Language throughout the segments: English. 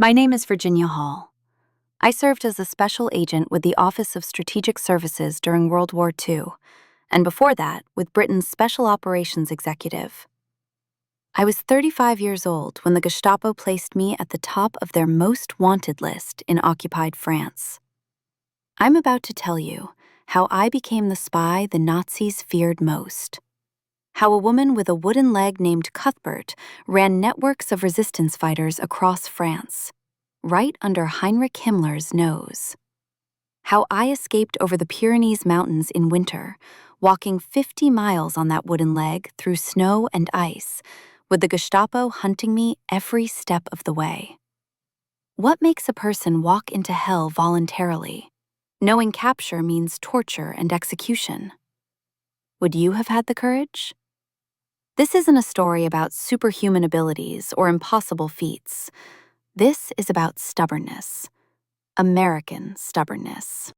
My name is Virginia Hall. I served as a special agent with the Office of Strategic Services during World War II, and before that, with Britain's Special Operations Executive. I was 35 years old when the Gestapo placed me at the top of their most wanted list in occupied France. I'm about to tell you how I became the spy the Nazis feared most. How a woman with a wooden leg named Cuthbert ran networks of resistance fighters across France, right under Heinrich Himmler's nose. How I escaped over the Pyrenees Mountains in winter, walking 50 miles on that wooden leg through snow and ice, with the Gestapo hunting me every step of the way. What makes a person walk into hell voluntarily, knowing capture means torture and execution? Would you have had the courage? This isn't a story about superhuman abilities or impossible feats. This is about stubbornness. American stubbornness.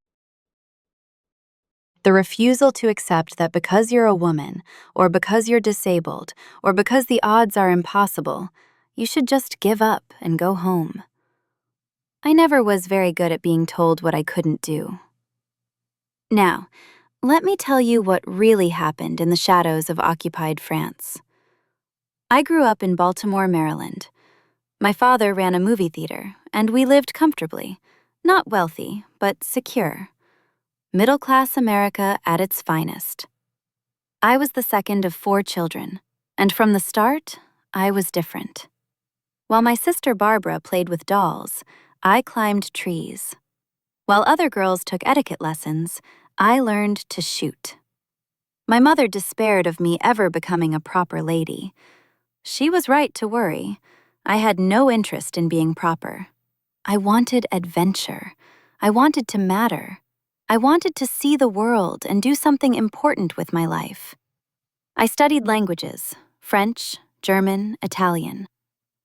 The refusal to accept that because you're a woman, or because you're disabled, or because the odds are impossible, you should just give up and go home. I never was very good at being told what I couldn't do. Now, let me tell you what really happened in the shadows of occupied France. I grew up in Baltimore, Maryland. My father ran a movie theater, and we lived comfortably, not wealthy, but secure. Middle-class America at its finest. I was the second of 4 children, and from the start, I was different. While my sister Barbara played with dolls, I climbed trees. While other girls took etiquette lessons, I learned to shoot. My mother despaired of me ever becoming a proper lady. She was right to worry. I had no interest in being proper. I wanted adventure. I wanted to matter. I wanted to see the world and do something important with my life. I studied languages, French, German, Italian.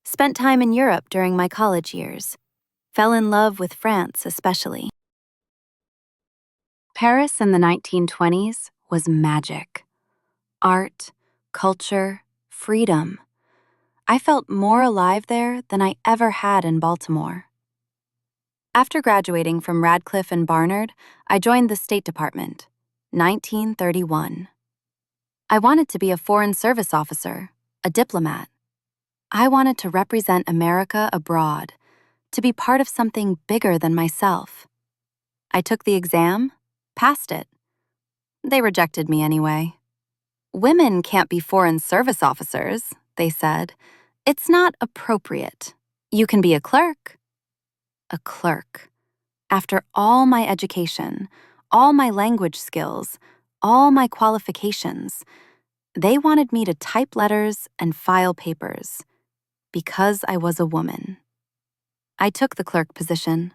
Spent time in Europe during my college years. Fell in love with France especially. Paris in the 1920s was magic. Art, culture, freedom. I felt more alive there than I ever had in Baltimore. After graduating from Radcliffe and Barnard, I joined the State Department, 1931. I wanted to be a Foreign Service officer, a diplomat. I wanted to represent America abroad, to be part of something bigger than myself. I took the exam, passed it. They rejected me anyway. Women can't be Foreign Service officers, they said. It's not appropriate. You can be a clerk. A clerk. After all my education, all my language skills, all my qualifications, they wanted me to type letters and file papers because I was a woman. I took the clerk position.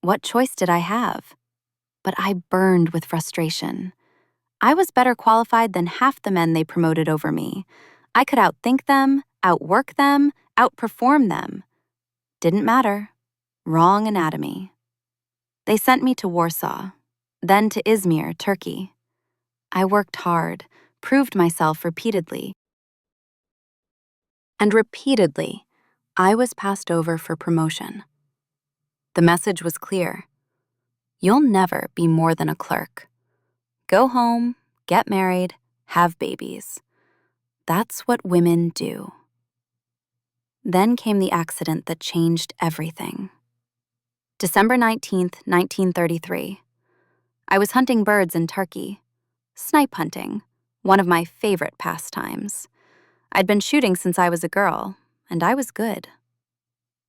What choice did I have? But I burned with frustration. I was better qualified than half the men they promoted over me. I could outthink them, outwork them, outperform them. Didn't matter. Wrong anatomy. They sent me to Warsaw, then to Izmir, Turkey. I worked hard, proved myself repeatedly. And repeatedly, I was passed over for promotion. The message was clear. You'll never be more than a clerk. Go home, get married, have babies. That's what women do. Then came the accident that changed everything. December 19th, 1933. I was hunting birds in Turkey. Snipe hunting, one of my favorite pastimes. I'd been shooting since I was a girl, and I was good.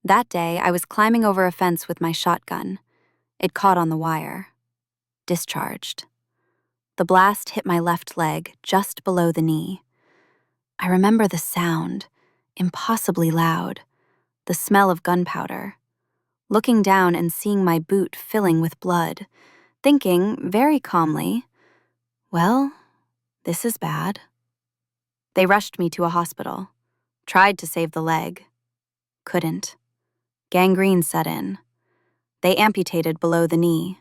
That day, I was climbing over a fence with my shotgun. It caught on the wire. Discharged. The blast hit my left leg, just below the knee. I remember the sound, impossibly loud, the smell of gunpowder. Looking down and seeing my boot filling with blood, thinking very calmly, well, this is bad. They rushed me to a hospital, tried to save the leg. Couldn't. Gangrene set in. They amputated below the knee.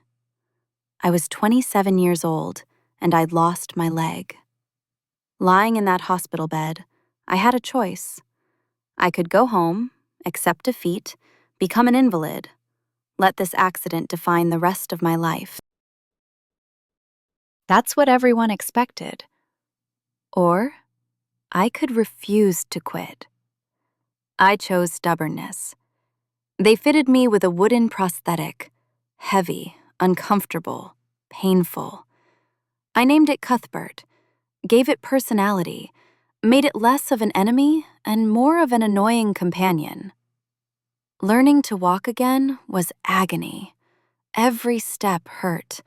I was 27 years old, and I'd lost my leg. Lying in that hospital bed, I had a choice. I could go home, accept defeat, become an invalid, let this accident define the rest of my life. That's what everyone expected. Or I could refuse to quit. I chose stubbornness. They fitted me with a wooden prosthetic, heavy, uncomfortable, painful. I named it Cuthbert, gave it personality, made it less of an enemy and more of an annoying companion. Learning to walk again was agony. Every step hurt.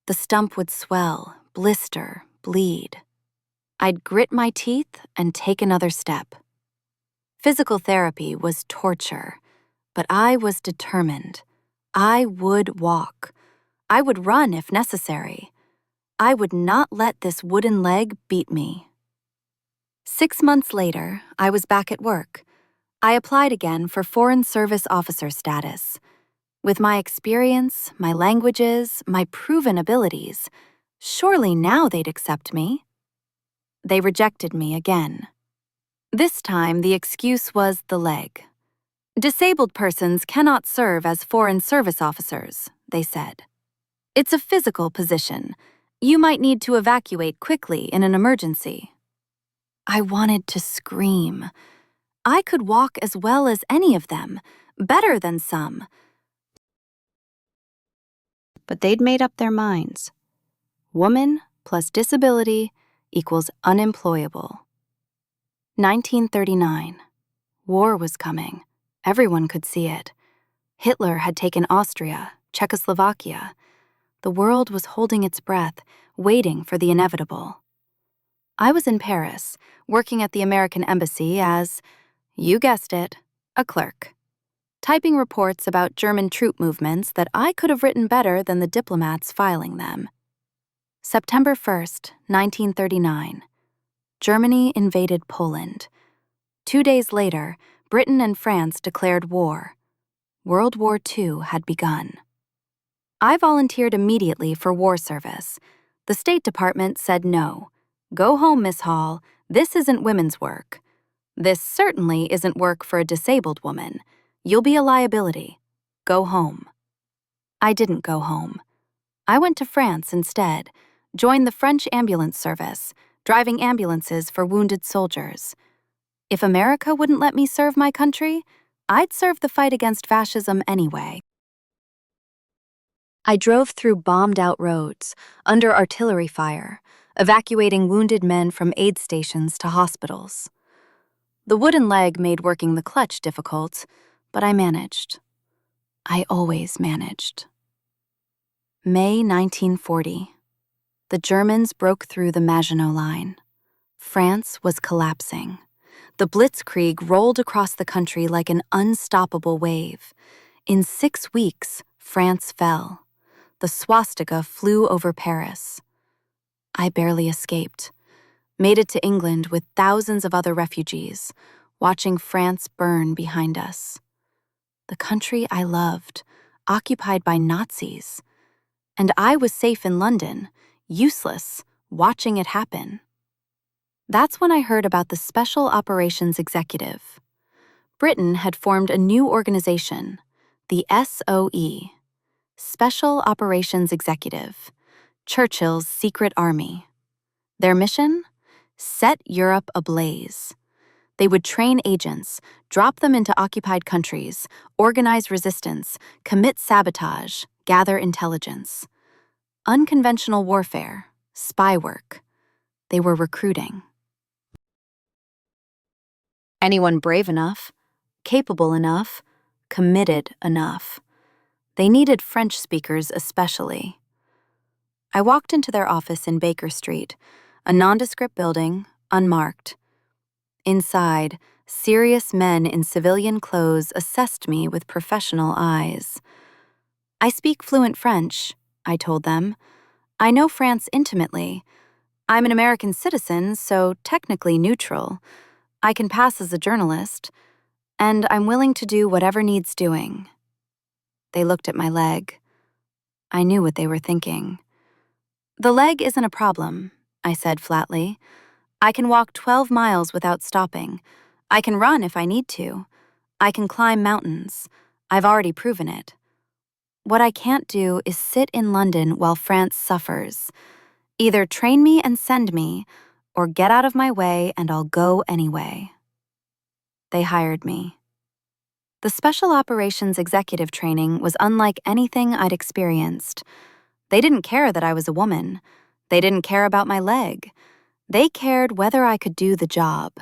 The stump would swell, blister, bleed. I'd grit my teeth and take another step. Physical therapy was torture, but I was determined. I would walk. I would run if necessary. I would not let this wooden leg beat me. 6 months later, I was back at work. I applied again for Foreign Service Officer status. With my experience, my languages, my proven abilities, surely now they'd accept me. They rejected me again. This time, the excuse was the leg. Disabled persons cannot serve as Foreign Service officers, they said. It's a physical position. You might need to evacuate quickly in an emergency. I wanted to scream. I could walk as well as any of them, better than some. But they'd made up their minds. Woman plus disability equals unemployable. 1939. War was coming. Everyone could see it. Hitler had taken Austria, Czechoslovakia. The world was holding its breath, waiting for the inevitable. I was in Paris, working at the American Embassy as, you guessed it, a clerk, typing reports about German troop movements that I could have written better than the diplomats filing them. September 1st, 1939. Germany invaded Poland. 2 days later, Britain and France declared war. World War II had begun. I volunteered immediately for war service. The State Department said no. Go home, Miss Hall. This isn't women's work. This certainly isn't work for a disabled woman. You'll be a liability. Go home. I didn't go home. I went to France instead, joined the French ambulance service, driving ambulances for wounded soldiers. If America wouldn't let me serve my country, I'd serve the fight against fascism anyway. I drove through bombed-out roads, under artillery fire, evacuating wounded men from aid stations to hospitals. The wooden leg made working the clutch difficult, but I managed. I always managed. May 1940. The Germans broke through the Maginot Line. France was collapsing. The Blitzkrieg rolled across the country like an unstoppable wave. In 6 weeks, France fell. The swastika flew over Paris. I barely escaped. Made it to England with thousands of other refugees, watching France burn behind us. The country I loved, occupied by Nazis. And I was safe in London, useless, watching it happen. That's when I heard about the Special Operations Executive. Britain had formed a new organization, the SOE, Special Operations Executive, Churchill's secret army. Their mission? Set Europe ablaze. They would train agents, drop them into occupied countries, organize resistance, commit sabotage, gather intelligence. Unconventional warfare, spy work. They were recruiting. Anyone brave enough, capable enough, committed enough. They needed French speakers especially. I walked into their office in Baker Street, a nondescript building, unmarked. Inside, serious men in civilian clothes assessed me with professional eyes. I speak fluent French, I told them. I know France intimately. I'm an American citizen, so technically neutral. I can pass as a journalist, and I'm willing to do whatever needs doing. They looked at my leg. I knew what they were thinking. The leg isn't a problem, I said flatly. I can walk 12 miles without stopping. I can run if I need to. I can climb mountains. I've already proven it. What I can't do is sit in London while France suffers. Either train me and send me, or get out of my way and I'll go anyway. They hired me. The Special Operations Executive training was unlike anything I'd experienced. They didn't care that I was a woman. They didn't care about my leg. They cared whether I could do the job.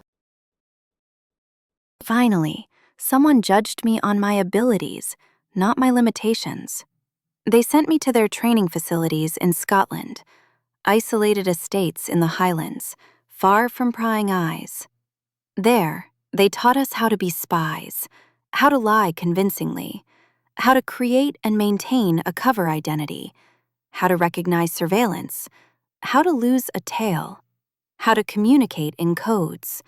Finally, someone judged me on my abilities, not my limitations. They sent me to their training facilities in Scotland, isolated estates in the Highlands, far from prying eyes. There, they taught us how to be spies, how to lie convincingly, how to create and maintain a cover identity, how to recognize surveillance, how to lose a tail, how to communicate in codes,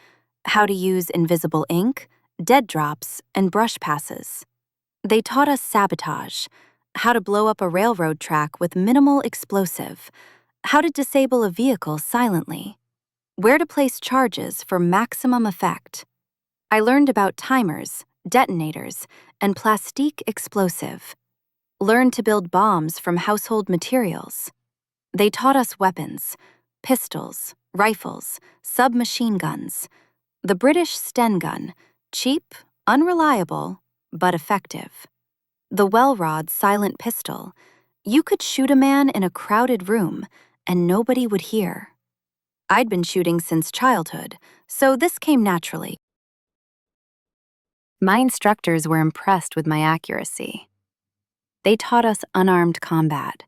how to use invisible ink, dead drops, and brush passes. They taught us sabotage, how to blow up a railroad track with minimal explosive, how to disable a vehicle silently, where to place charges for maximum effect. I learned about timers, detonators, and plastique explosive. Learned to build bombs from household materials. They taught us weapons, pistols, rifles, submachine guns. The British Sten gun, cheap, unreliable, but effective. The Welrod silent pistol. You could shoot a man in a crowded room, and nobody would hear. I'd been shooting since childhood, so this came naturally. My instructors were impressed with my accuracy. They taught us unarmed combat,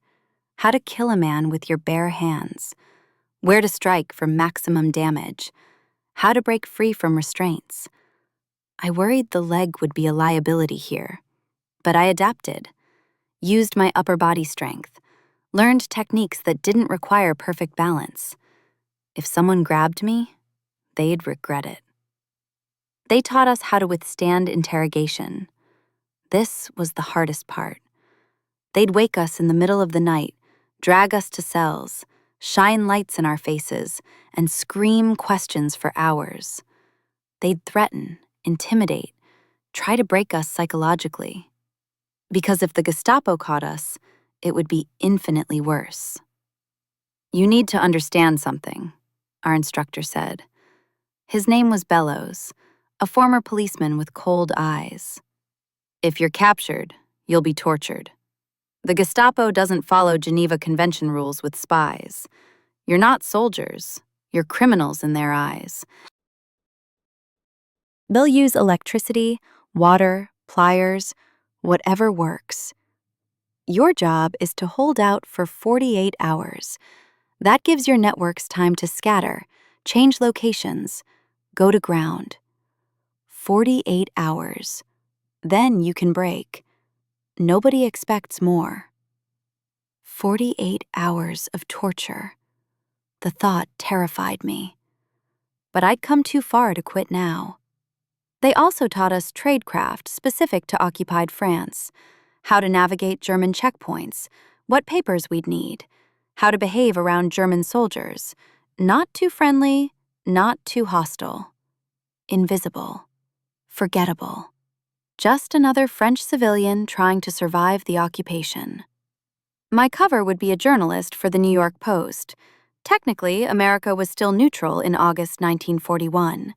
how to kill a man with your bare hands, where to strike for maximum damage, how to break free from restraints. I worried the leg would be a liability here, but I adapted, used my upper body strength, learned techniques that didn't require perfect balance. If someone grabbed me, they'd regret it. They taught us how to withstand interrogation. This was the hardest part. They'd wake us in the middle of the night, drag us to cells, shine lights in our faces, and scream questions for hours. They'd threaten, intimidate, try to break us psychologically. Because if the Gestapo caught us, it would be infinitely worse. You need to understand something, our instructor said. His name was Bellows, a former policeman with cold eyes. If you're captured, you'll be tortured. The Gestapo doesn't follow Geneva Convention rules with spies. You're not soldiers, you're criminals in their eyes. They'll use electricity, water, pliers, whatever works. Your job is to hold out for 48 hours. That gives your networks time to scatter, change locations, go to ground. 48 hours. Then you can break. Nobody expects more. 48 hours of torture. The thought terrified me. But I'd come too far to quit now. They also taught us tradecraft specific to occupied France, how to navigate German checkpoints, what papers we'd need, how to behave around German soldiers, not too friendly, not too hostile. Invisible. Forgettable. Just another French civilian trying to survive the occupation. My cover would be a journalist for the New York Post. Technically, America was still neutral in August 1941.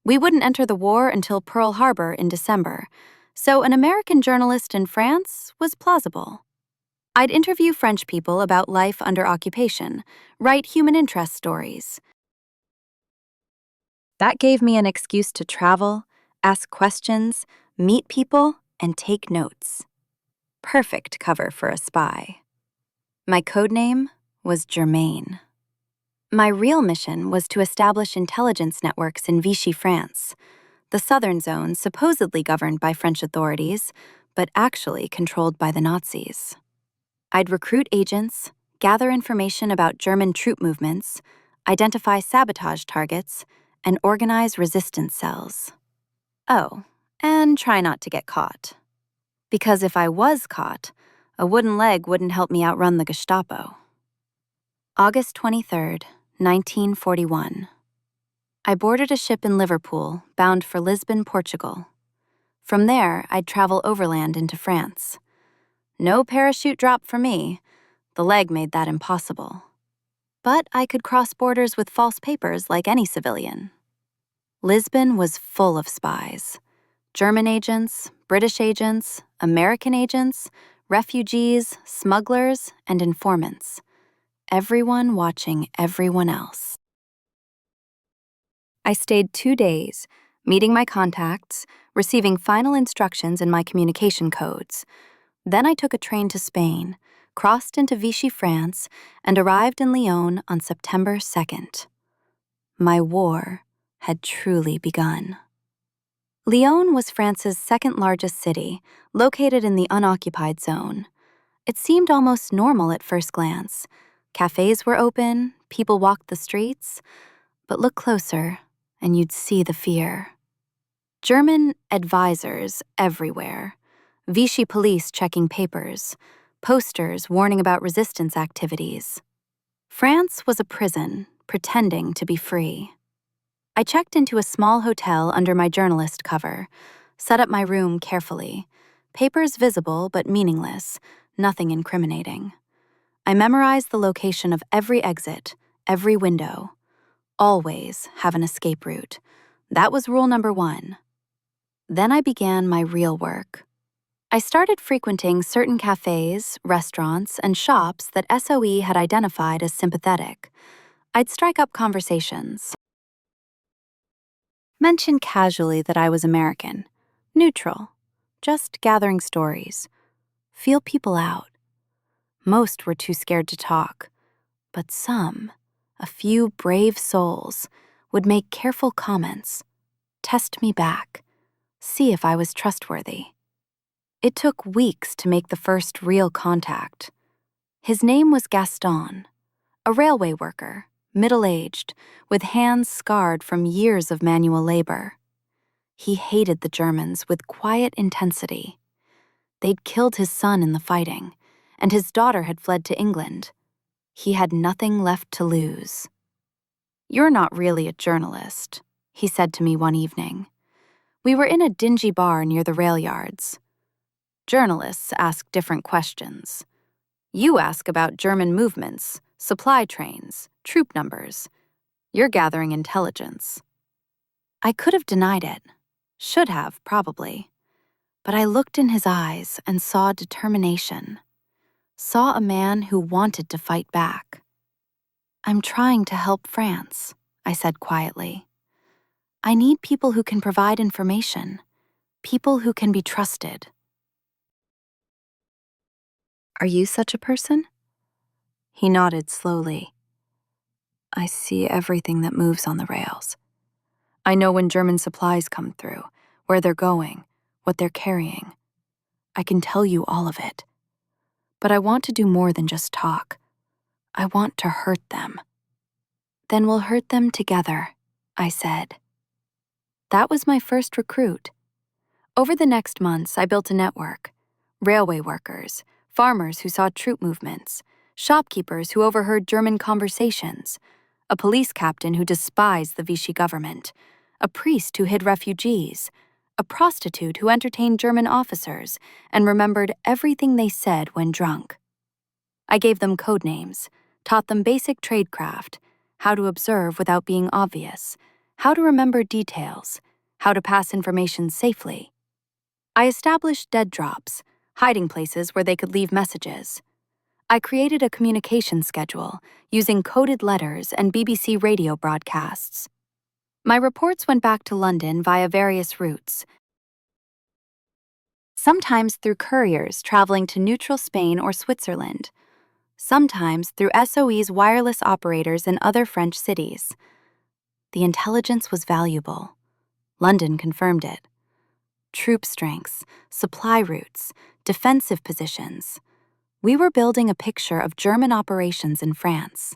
We wouldn't enter the war until Pearl Harbor in December, so an American journalist in France was plausible. I'd interview French people about life under occupation, write human interest stories. That gave me an excuse to travel, ask questions, meet people, and take notes. Perfect cover for a spy. My code name was Germaine. My real mission was to establish intelligence networks in Vichy, France, the southern zone supposedly governed by French authorities, but actually controlled by the Nazis. I'd recruit agents, gather information about German troop movements, identify sabotage targets, and organize resistance cells. Oh, and try not to get caught. Because if I was caught, a wooden leg wouldn't help me outrun the Gestapo. August 23rd, 1941. I boarded a ship in Liverpool, bound for Lisbon, Portugal. From there, I'd travel overland into France. No parachute drop for me. The leg made that impossible. But I could cross borders with false papers like any civilian. Lisbon was full of spies. German agents, British agents, American agents, refugees, smugglers, and informants. Everyone watching everyone else. I stayed 2 days, meeting my contacts, receiving final instructions in my communication codes. Then I took a train to Spain, crossed into Vichy, France, and arrived in Lyon on September 2nd. My war had truly begun. Lyon was France's second-largest city, located in the unoccupied zone. It seemed almost normal at first glance. Cafes were open, people walked the streets, but look closer and you'd see the fear. German advisors everywhere, Vichy police checking papers, posters warning about resistance activities. France was a prison, pretending to be free. I checked into a small hotel under my journalist cover, set up my room carefully, papers visible but meaningless, nothing incriminating. I memorized the location of every exit, every window. Always have an escape route. That was rule number 1. Then I began my real work. I started frequenting certain cafes, restaurants, and shops that SOE had identified as sympathetic. I'd strike up conversations. Mention casually that I was American, neutral, just gathering stories. Feel people out. Most were too scared to talk, but some, a few brave souls, would make careful comments, test me back, see if I was trustworthy. It took weeks to make the first real contact. His name was Gaston, a railway worker, middle-aged, with hands scarred from years of manual labor. He hated the Germans with quiet intensity. They'd killed his son in the fighting, and his daughter had fled to England. He had nothing left to lose. "You're not really a journalist," he said to me one evening. We were in a dingy bar near the rail yards. "Journalists ask different questions. You ask about German movements, supply trains, troop numbers. You're gathering intelligence." I could have denied it. Should have, probably. But I looked in his eyes and saw determination. Saw a man who wanted to fight back. "I'm trying to help France," I said quietly. "I need people who can provide information, people who can be trusted." "Are you such a person?" He nodded slowly. "I see everything that moves on the rails. I know when German supplies come through, where they're going, what they're carrying. I can tell you all of it. But I want to do more than just talk. I want to hurt them." "Then we'll hurt them together," I said. That was my first recruit. Over the next months, I built a network. Railway workers, farmers who saw troop movements, shopkeepers who overheard German conversations, a police captain who despised the Vichy government, a priest who hid refugees, a prostitute who entertained German officers and remembered everything they said when drunk. I gave them code names, taught them basic tradecraft, how to observe without being obvious, how to remember details, how to pass information safely. I established dead drops, hiding places where they could leave messages. I created a communication schedule using coded letters and BBC radio broadcasts. My reports went back to London via various routes, sometimes through couriers traveling to neutral Spain or Switzerland, sometimes through SOE's wireless operators in other French cities. The intelligence was valuable. London confirmed it. Troop strengths, supply routes, defensive positions. We were building a picture of German operations in France.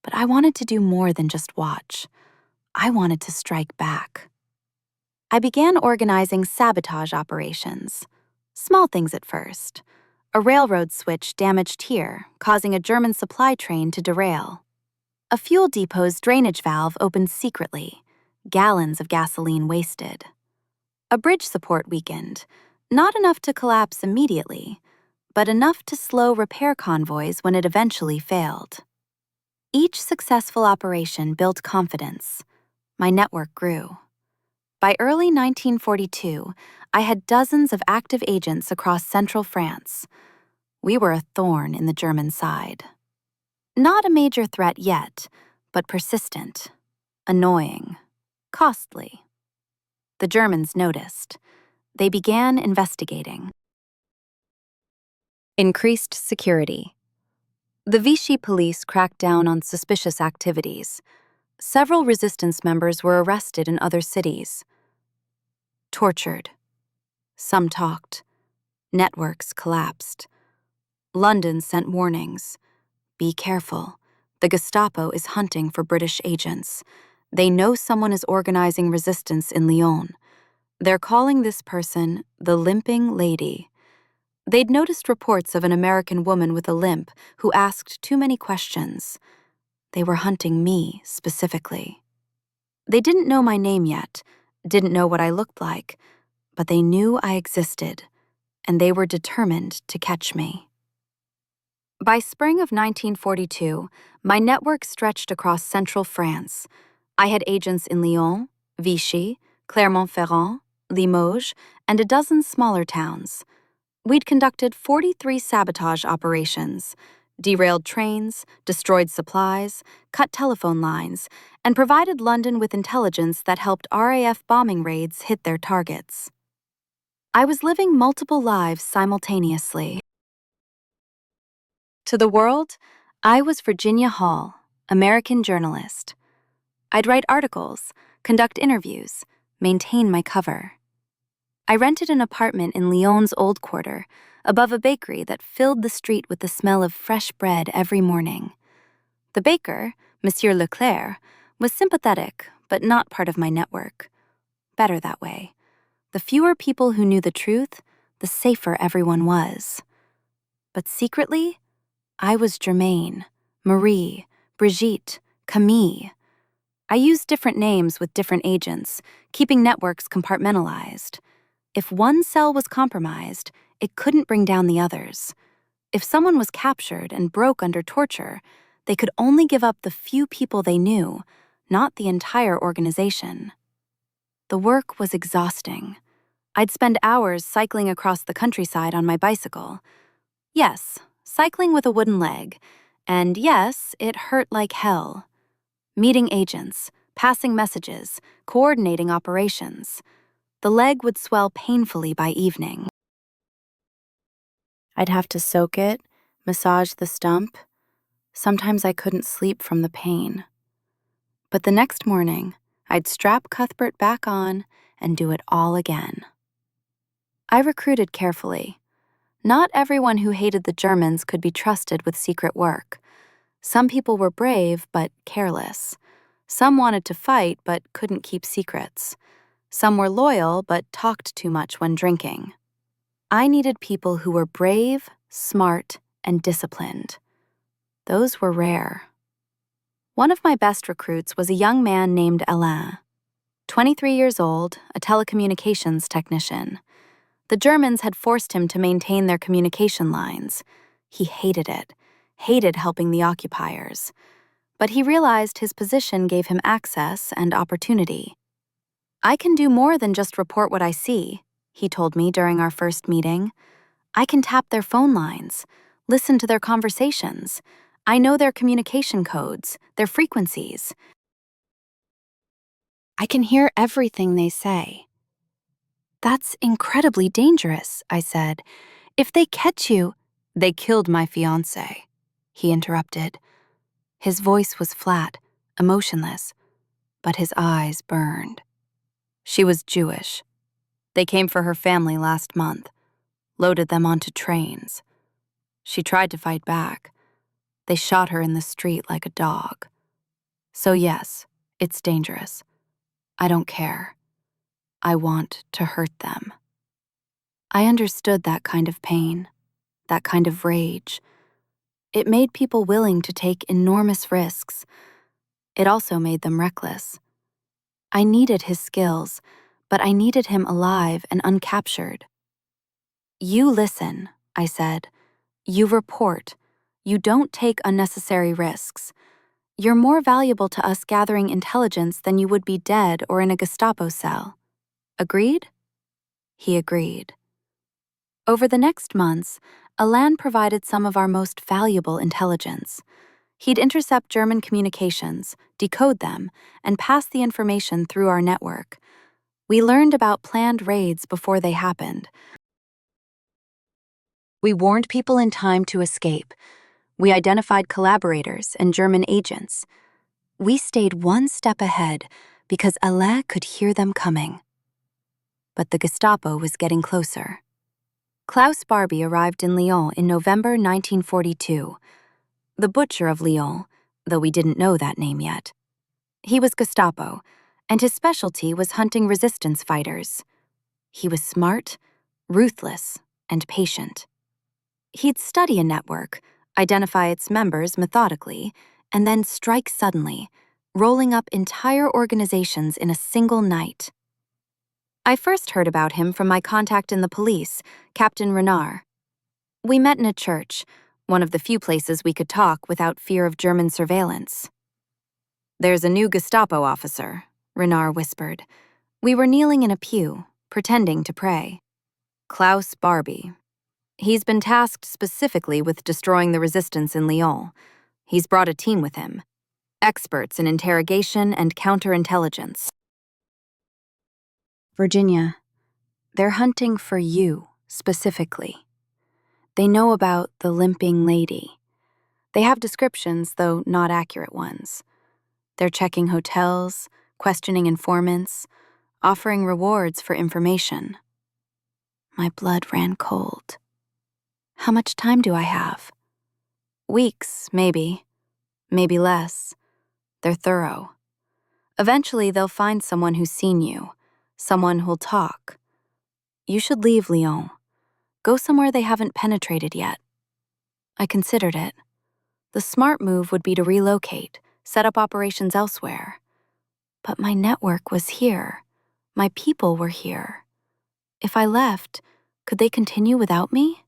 But I wanted to do more than just watch. I wanted to strike back. I began organizing sabotage operations. Small things at first. A railroad switch damaged here, causing a German supply train to derail. A fuel depot's drainage valve opened secretly, gallons of gasoline wasted. A bridge support weakened, not enough to collapse immediately, but enough to slow repair convoys when it eventually failed. Each successful operation built confidence. My network grew. By early 1942, I had dozens of active agents across central France. We were a thorn in the German side. Not a major threat yet, but persistent, annoying, costly. The Germans noticed. They began investigating. Increased security. The Vichy police cracked down on suspicious activities. Several resistance members were arrested in other cities. Tortured. Some talked. Networks collapsed. London sent warnings. Be careful. The Gestapo is hunting for British agents. They know someone is organizing resistance in Lyon. They're calling this person the Limping Lady. They'd noticed reports of an American woman with a limp who asked too many questions. They were hunting me specifically. They didn't know my name yet, didn't know what I looked like, but they knew I existed, and they were determined to catch me. By spring of 1942, my network stretched across central France. I had agents in Lyon, Vichy, Clermont-Ferrand, Limoges, and a dozen smaller towns. We'd conducted 43 sabotage operations, derailed trains, destroyed supplies, cut telephone lines, and provided London with intelligence that helped RAF bombing raids hit their targets. I was living multiple lives simultaneously. To the world, I was Virginia Hall, American journalist. I'd write articles, conduct interviews, maintain my cover. I rented an apartment in Lyon's Old Quarter, above a bakery that filled the street with the smell of fresh bread every morning. The baker, Monsieur Leclerc, was sympathetic, but not part of my network. Better that way. The fewer people who knew the truth, the safer everyone was. But secretly, I was Germaine, Marie, Brigitte, Camille. I used different names with different agents, keeping networks compartmentalized. If one cell was compromised, it couldn't bring down the others. If someone was captured and broke under torture, they could only give up the few people they knew, not the entire organization. The work was exhausting. I'd spend hours cycling across the countryside on my bicycle. Yes, cycling with a wooden leg. And yes, it hurt like hell. Meeting agents, passing messages, coordinating operations. The leg would swell painfully by evening. I'd have to soak it, massage the stump. Sometimes I couldn't sleep from the pain. But the next morning, I'd strap Cuthbert back on and do it all again. I recruited carefully. Not everyone who hated the Germans could be trusted with secret work. Some people were brave but careless. Some wanted to fight but couldn't keep secrets. Some were loyal but talked too much when drinking. I needed people who were brave, smart, and disciplined. Those were rare. One of my best recruits was a young man named Alain. 23 years old, a telecommunications technician. The Germans had forced him to maintain their communication lines. He hated it, hated helping the occupiers. But he realized his position gave him access and opportunity. I can do more than just report what I see, he told me during our first meeting. I can tap their phone lines, listen to their conversations. I know their communication codes, their frequencies. I can hear everything they say. That's incredibly dangerous, I said. If they catch you, they killed my fiancé, he interrupted. His voice was flat, emotionless, but his eyes burned. She was Jewish. They came for her family last month, loaded them onto trains. She tried to fight back. They shot her in the street like a dog. So yes, it's dangerous. I don't care. I want to hurt them. I understood that kind of pain, that kind of rage. It made people willing to take enormous risks. It also made them reckless. I needed his skills, but I needed him alive and uncaptured. You listen, I said. You report. You don't take unnecessary risks. You're more valuable to us gathering intelligence than you would be dead or in a Gestapo cell. Agreed? He agreed. Over the next months, Alain provided some of our most valuable intelligence. He'd intercept German communications, decode them, and pass the information through our network. We learned about planned raids before they happened. We warned people in time to escape. We identified collaborators and German agents. We stayed one step ahead because Alain could hear them coming. But the Gestapo was getting closer. Klaus Barbie arrived in Lyon in November 1942. The butcher of Lyon, though we didn't know that name yet. He was Gestapo, and his specialty was hunting resistance fighters. He was smart, ruthless, and patient. He'd study a network, identify its members methodically, and then strike suddenly, rolling up entire organizations in a single night. I first heard about him from my contact in the police, Captain Renard. We met in a church, one of the few places we could talk without fear of German surveillance. "There's a new Gestapo officer," Renard whispered. We were kneeling in a pew, pretending to pray. "Klaus Barbie. He's been tasked specifically with destroying the resistance in Lyon. He's brought a team with him. Experts in interrogation and counterintelligence." "Virginia, they're hunting for you, specifically. They know about the Limping Lady. They have descriptions, though not accurate ones. They're checking hotels, questioning informants, offering rewards for information." My blood ran cold. "How much time do I have?" "Weeks, maybe. Maybe less. They're thorough. Eventually, they'll find someone who's seen you, someone who'll talk. You should leave Lyon. Go somewhere they haven't penetrated yet." I considered it. The smart move would be to relocate, set up operations elsewhere. But my network was here. My people were here. If I left, could they continue without me?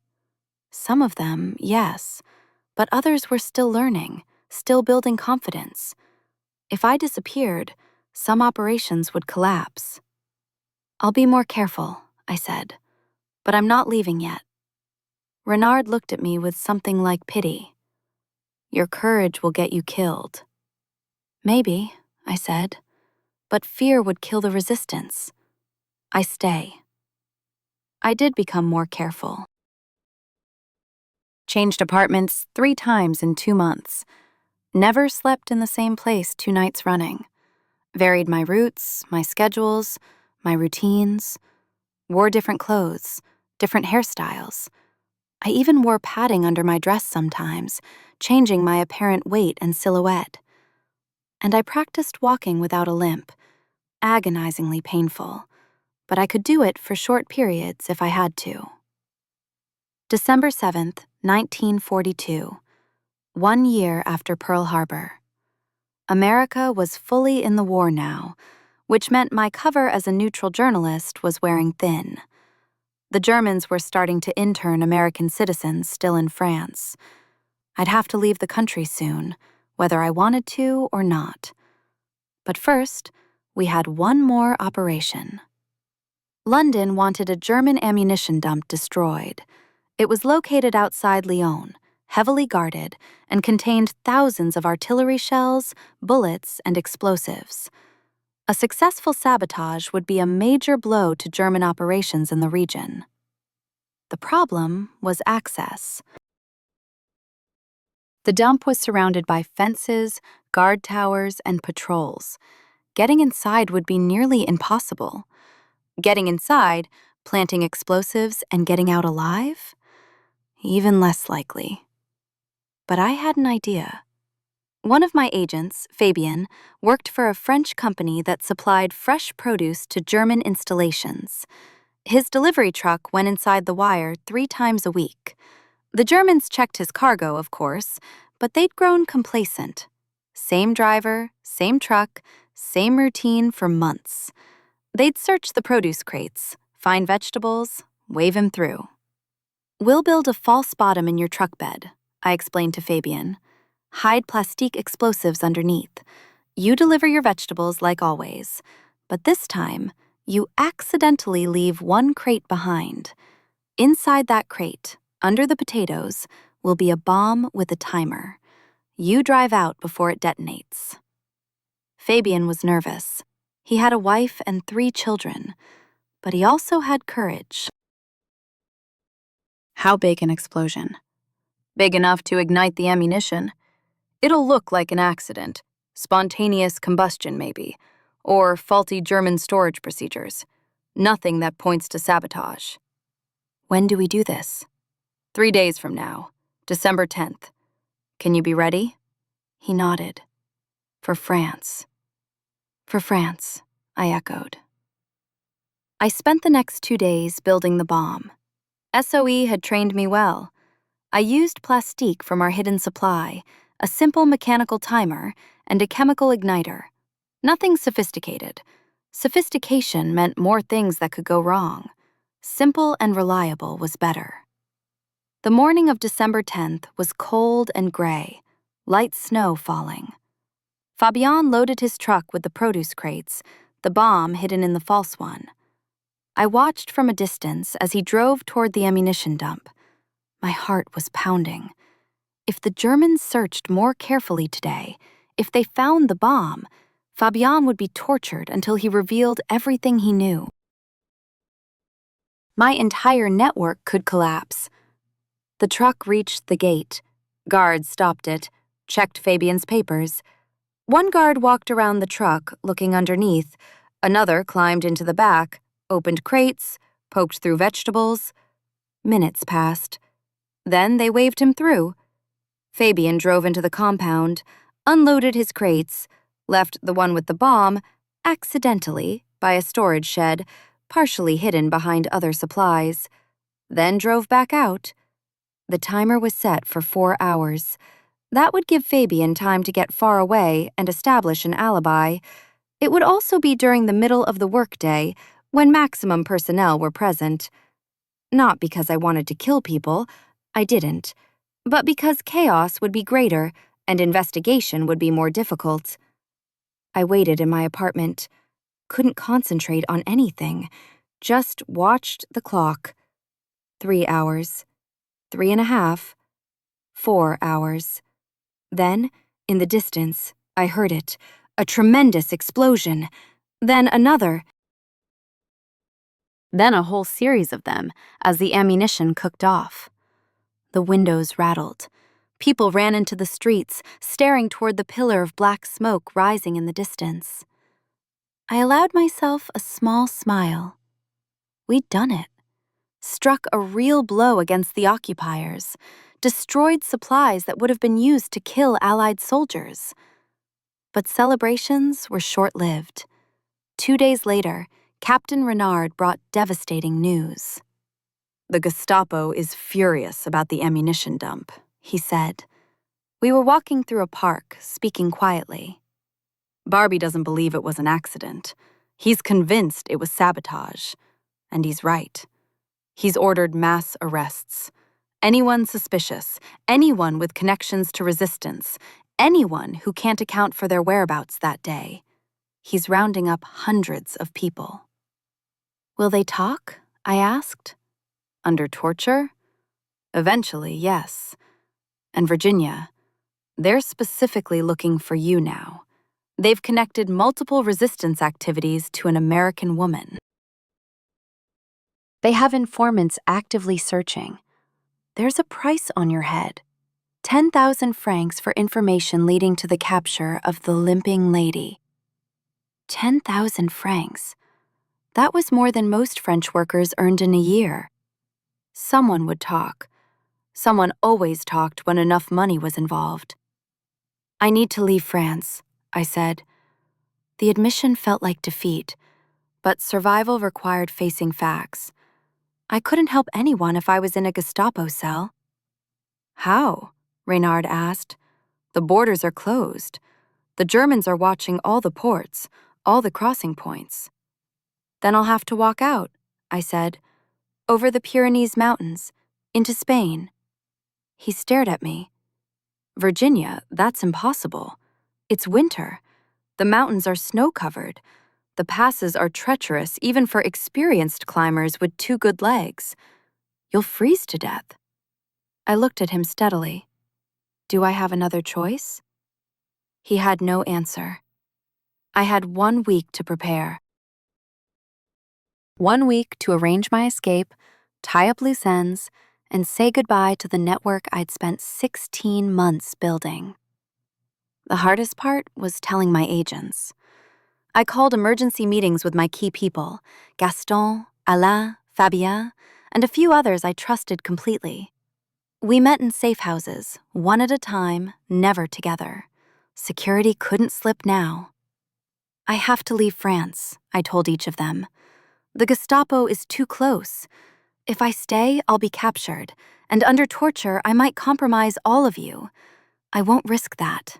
Some of them, yes, but others were still learning, still building confidence. If I disappeared, some operations would collapse. "I'll be more careful," I said, "but I'm not leaving yet." Renard looked at me with something like pity. "Your courage will get you killed." "Maybe," I said, "but fear would kill the resistance. I stay." I did become more careful. Changed apartments 3 times in 2 months. Never slept in the same place 2 nights running. Varied my routes, my schedules, my routines. Wore different clothes, different hairstyles. I even wore padding under my dress sometimes, changing my apparent weight and silhouette. And I practiced walking without a limp, agonizingly painful, but I could do it for short periods if I had to. December 7th, 1942, 1 year after Pearl Harbor. America was fully in the war now, which meant my cover as a neutral journalist was wearing thin. The Germans were starting to intern American citizens still in France. I'd have to leave the country soon, whether I wanted to or not. But first, we had one more operation. London wanted a German ammunition dump destroyed. It was located outside Lyon, heavily guarded, and contained thousands of artillery shells, bullets, and explosives. A successful sabotage would be a major blow to German operations in the region. The problem was access. The dump was surrounded by fences, guard towers, and patrols. Getting inside would be nearly impossible. Getting inside, planting explosives, and getting out alive? Even less likely. But I had an idea. One of my agents, Fabien, worked for a French company that supplied fresh produce to German installations. His delivery truck went inside the wire 3 times a week. The Germans checked his cargo, of course, but they'd grown complacent. Same driver, same truck, same routine for months. They'd search the produce crates, find vegetables, wave him through. "We'll build a false bottom in your truck bed," I explained to Fabian. "Hide plastique explosives underneath. You deliver your vegetables like always, but this time, you accidentally leave one crate behind. Inside that crate, under the potatoes, will be a bomb with a timer. You drive out before it detonates." Fabian was nervous. He had a wife and 3 children, but he also had courage. "How big an explosion?" "Big enough to ignite the ammunition. It'll look like an accident, spontaneous combustion maybe, or faulty German storage procedures. Nothing that points to sabotage." "When do we do this?" 3 days from now, December 10th. Can you be ready?" He nodded. "For France." "For France," I echoed. I spent the next 2 days building the bomb. SOE had trained me well. I used plastique from our hidden supply, a simple mechanical timer, and a chemical igniter. Nothing sophisticated. Sophistication meant more things that could go wrong. Simple and reliable was better. The morning of December 10th was cold and gray, light snow falling. Fabian loaded his truck with the produce crates, the bomb hidden in the false one. I watched from a distance as he drove toward the ammunition dump. My heart was pounding. If the Germans searched more carefully today, if they found the bomb, Fabian would be tortured until he revealed everything he knew. My entire network could collapse. The truck reached the gate. Guards stopped it, checked Fabian's papers. One guard walked around the truck, looking underneath. Another climbed into the back, opened crates, poked through vegetables. Minutes passed. Then they waved him through. Fabian drove into the compound, unloaded his crates, left the one with the bomb, accidentally, by a storage shed, partially hidden behind other supplies, then drove back out. The timer was set for 4 hours. That would give Fabian time to get far away and establish an alibi. It would also be during the middle of the workday, when maximum personnel were present. Not because I wanted to kill people, I didn't, but because chaos would be greater and investigation would be more difficult. I waited in my apartment, couldn't concentrate on anything, just watched the clock. 3 hours, 3.5, 4 hours. Then, in the distance, I heard it, a tremendous explosion, then another, then a whole series of them as the ammunition cooked off. The windows rattled. People ran into the streets, staring toward the pillar of black smoke rising in the distance. I allowed myself a small smile. We'd done it. Struck a real blow against the occupiers, destroyed supplies that would have been used to kill Allied soldiers. But celebrations were short-lived. 2 days later, Captain Renard brought devastating news. "The Gestapo is furious about the ammunition dump," he said. We were walking through a park, speaking quietly. "Barbie doesn't believe it was an accident. He's convinced it was sabotage. And he's right. He's ordered mass arrests. Anyone suspicious, anyone with connections to resistance, anyone who can't account for their whereabouts that day. He's rounding up hundreds of people." "Will they talk?" I asked. "Under torture? Eventually, yes. And Virginia, they're specifically looking for you now. They've connected multiple resistance activities to an American woman. They have informants actively searching. There's a price on your head. 10,000 francs for information leading to the capture of the Limping Lady." 10,000 francs. That was more than most French workers earned in a year. Someone would talk. Someone always talked when enough money was involved. "I need to leave France," I said. The admission felt like defeat, but survival required facing facts. I couldn't help anyone if I was in a Gestapo cell. "How?" Reynard asked. "The borders are closed. The Germans are watching all the ports, all the crossing points." Then I'll have to walk out, I said, over the Pyrenees Mountains, into Spain. He stared at me. Virginia, that's impossible. It's winter. The mountains are snow-covered. The passes are treacherous even for experienced climbers with 2 good legs. You'll freeze to death. I looked at him steadily. Do I have another choice? He had no answer. I had 1 week to prepare. 1 week to arrange my escape, tie up loose ends, and say goodbye to the network I'd spent 16 months building. The hardest part was telling my agents. I called emergency meetings with my key people, Gaston, Alain, Fabien, and a few others I trusted completely. We met in safe houses, one at a time, never together. Security couldn't slip now. I have to leave France, I told each of them. The Gestapo is too close. If I stay, I'll be captured, and under torture, I might compromise all of you. I won't risk that.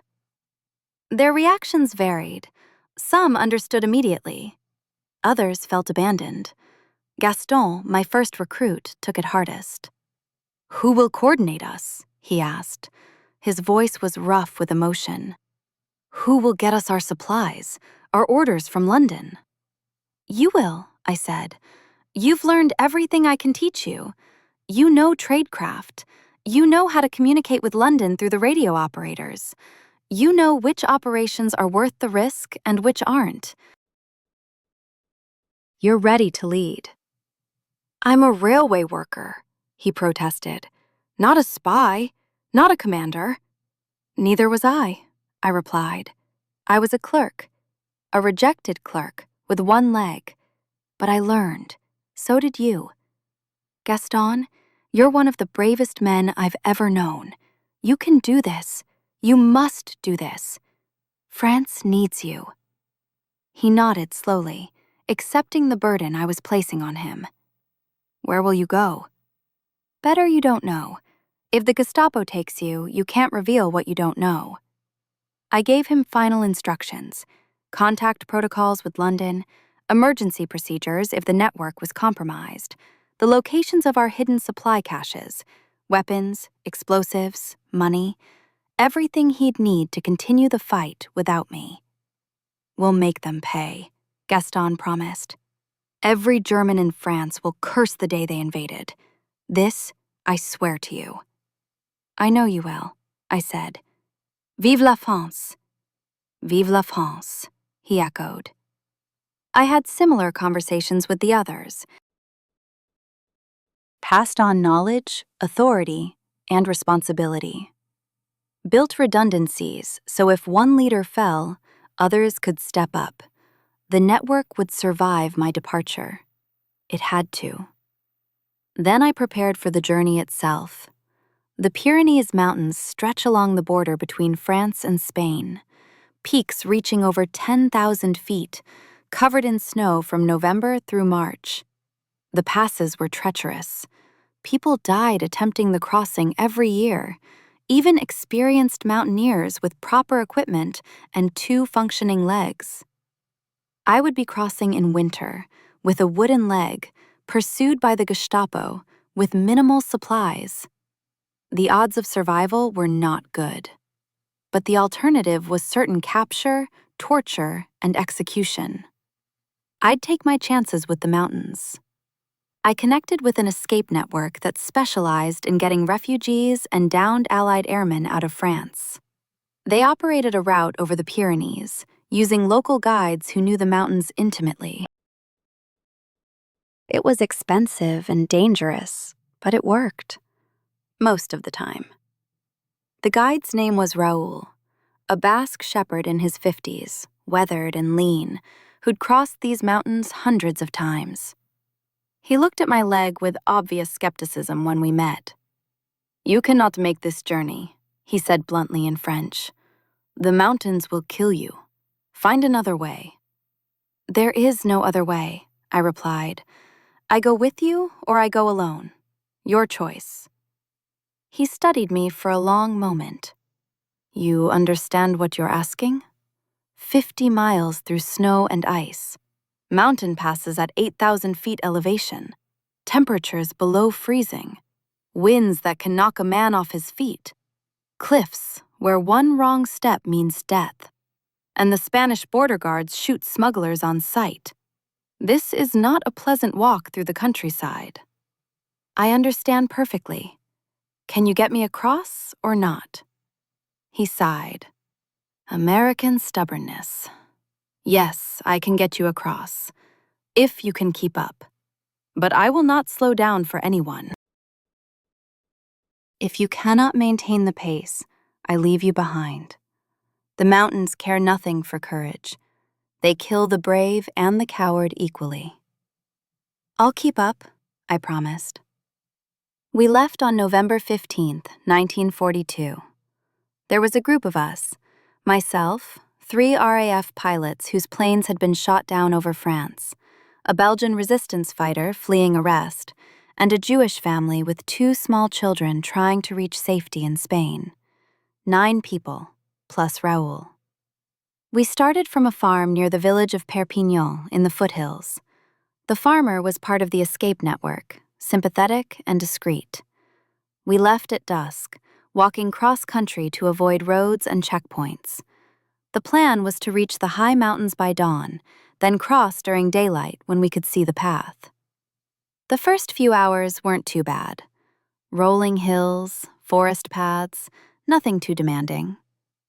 Their reactions varied. Some understood immediately. Others felt abandoned. Gaston, my first recruit, took it hardest. Who will coordinate us? He asked. His voice was rough with emotion. Who will get us our supplies, our orders from London? You will, I said. You've learned everything I can teach you. You know tradecraft. You know how to communicate with London through the radio operators. You know which operations are worth the risk and which aren't. You're ready to lead. I'm a railway worker, he protested. Not a spy, not a commander. Neither was I replied. I was a clerk, a rejected clerk with 1 leg. But I learned. So did you. Gaston, you're one of the bravest men I've ever known. You can do this. You must do this. France needs you. He nodded slowly, accepting the burden I was placing on him. Where will you go? Better you don't know. If the Gestapo takes you, you can't reveal what you don't know. I gave him final instructions, contact protocols with London, emergency procedures if the network was compromised, the locations of our hidden supply caches, weapons, explosives, money, everything he'd need to continue the fight without me. We'll make them pay, Gaston promised. Every German in France will curse the day they invaded. This, I swear to you. I know you will, I said. Vive la France. Vive la France, he echoed. I had similar conversations with the others. Passed on knowledge, authority, and responsibility. Built redundancies so if one leader fell, others could step up. The network would survive my departure. It had to. Then I prepared for the journey itself. The Pyrenees Mountains stretch along the border between France and Spain, peaks reaching over 10,000 feet, covered in snow from November through March. The passes were treacherous. People died attempting the crossing every year, even experienced mountaineers with proper equipment and 2 functioning legs. I would be crossing in winter, with a wooden leg, pursued by the Gestapo, with minimal supplies. The odds of survival were not good. But the alternative was certain capture, torture, and execution. I'd take my chances with the mountains. I connected with an escape network that specialized in getting refugees and downed Allied airmen out of France. They operated a route over the Pyrenees, using local guides who knew the mountains intimately. It was expensive and dangerous, but it worked. Most of the time. The guide's name was Raoul, a Basque shepherd in his 50s, weathered and lean, who'd crossed these mountains hundreds of times. He looked at my leg with obvious skepticism when we met. You cannot make this journey, he said bluntly in French. The mountains will kill you. Find another way. There is no other way, I replied. I go with you or I go alone. Your choice. He studied me for a long moment. You understand what you're asking? 50 miles through snow and ice. mountain passes at 8,000 feet elevation, temperatures below freezing, winds that can knock a man off his feet, cliffs where one wrong step means death, and the Spanish border guards shoot smugglers on sight. This is not a pleasant walk through the countryside. I understand perfectly. Can you get me across or not? He sighed. American stubbornness. Yes, I can get you across, if you can keep up. But I will not slow down for anyone. If you cannot maintain the pace, I leave you behind. The mountains care nothing for courage. They kill the brave and the coward equally. I'll keep up, I promised. We left on November 15th, 1942. There was a group of us, myself, 3 RAF pilots whose planes had been shot down over France, a Belgian resistance fighter fleeing arrest, and a Jewish family with 2 small children trying to reach safety in Spain. 9 people, plus Raoul. We started from a farm near the village of Perpignan in the foothills. The farmer was part of the escape network, sympathetic and discreet. We left at dusk, walking cross-country to avoid roads and checkpoints. The plan was to reach the high mountains by dawn, then cross during daylight when we could see the path. The first few hours weren't too bad. Rolling hills, forest paths, nothing too demanding.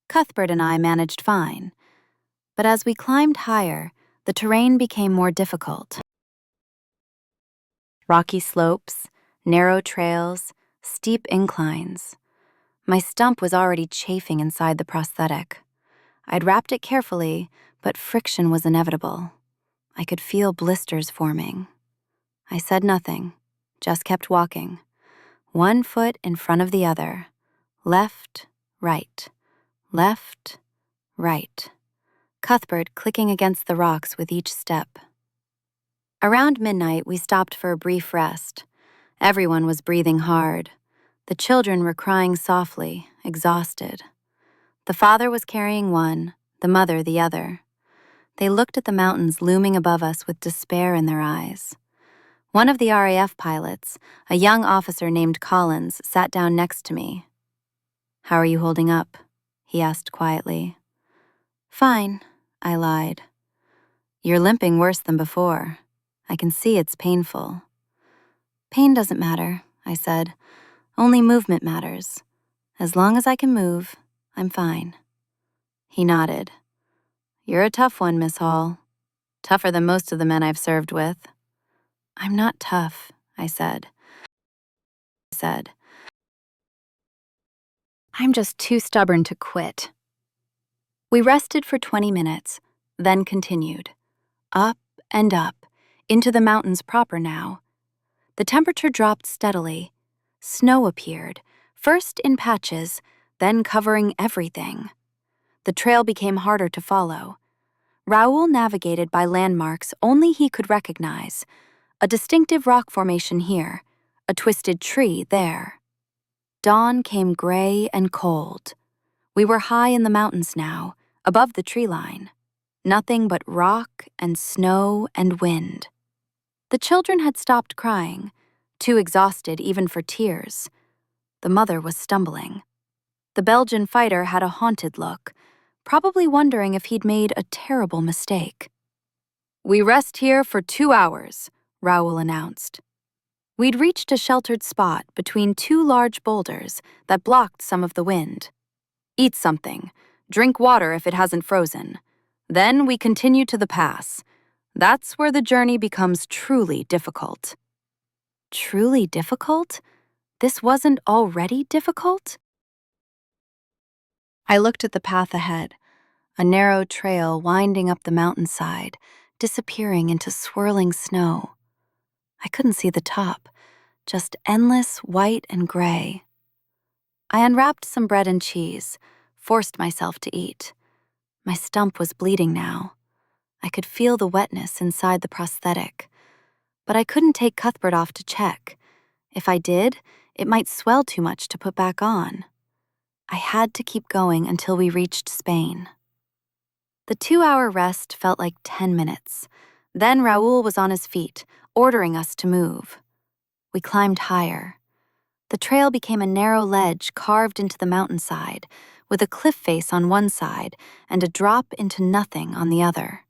Cuthbert and I managed fine. But as we climbed higher, the terrain became more difficult. Rocky slopes, narrow trails, steep inclines. My stump was already chafing inside the prosthetic. I'd wrapped it carefully, but friction was inevitable. I could feel blisters forming. I said nothing, just kept walking. 1 foot in front of the other. Left, right. Left, right. Cuthbert clicking against the rocks with each step. Around midnight, we stopped for a brief rest. Everyone was breathing hard. The children were crying softly, exhausted. The father was carrying one, the mother the other. They looked at the mountains looming above us with despair in their eyes. One of the RAF pilots, a young officer named Collins, sat down next to me. "How are you holding up?" he asked quietly. "Fine," I lied. "You're limping worse than before. I can see it's painful." "Pain doesn't matter," I said. "Only movement matters. As long as I can move, I'm fine." He nodded. "You're a tough one, Miss Hall. Tougher than most of the men I've served with." "I'm not tough," I said. "I'm just too stubborn to quit." We rested for 20 minutes, then continued. Up and up, into the mountains proper now. The temperature dropped steadily. Snow appeared, first in patches, then covering everything. The trail became harder to follow. Raoul navigated by landmarks only he could recognize. A distinctive rock formation here, a twisted tree there. Dawn came gray and cold. We were high in the mountains now, above the tree line. Nothing but rock and snow and wind. The children had stopped crying, too exhausted even for tears. The mother was stumbling. The Belgian fighter had a haunted look, probably wondering if he'd made a terrible mistake. "We rest here for 2 hours, Raoul announced. We'd reached a sheltered spot between 2 large boulders that blocked some of the wind. "Eat something. Drink water if it hasn't frozen. Then we continue to the pass. That's where the journey becomes truly difficult." Truly difficult? This wasn't already difficult? I looked at the path ahead, a narrow trail winding up the mountainside, disappearing into swirling snow. I couldn't see the top, just endless white and gray. I unwrapped some bread and cheese, forced myself to eat. My stump was bleeding now. I could feel the wetness inside the prosthetic. But I couldn't take Cuthbert off to check. If I did, it might swell too much to put back on. I had to keep going until we reached Spain. The 2-hour rest felt like 10 minutes. Then Raoul was on his feet, ordering us to move. We climbed higher. The trail became a narrow ledge carved into the mountainside, with a cliff face on one side and a drop into nothing on the other.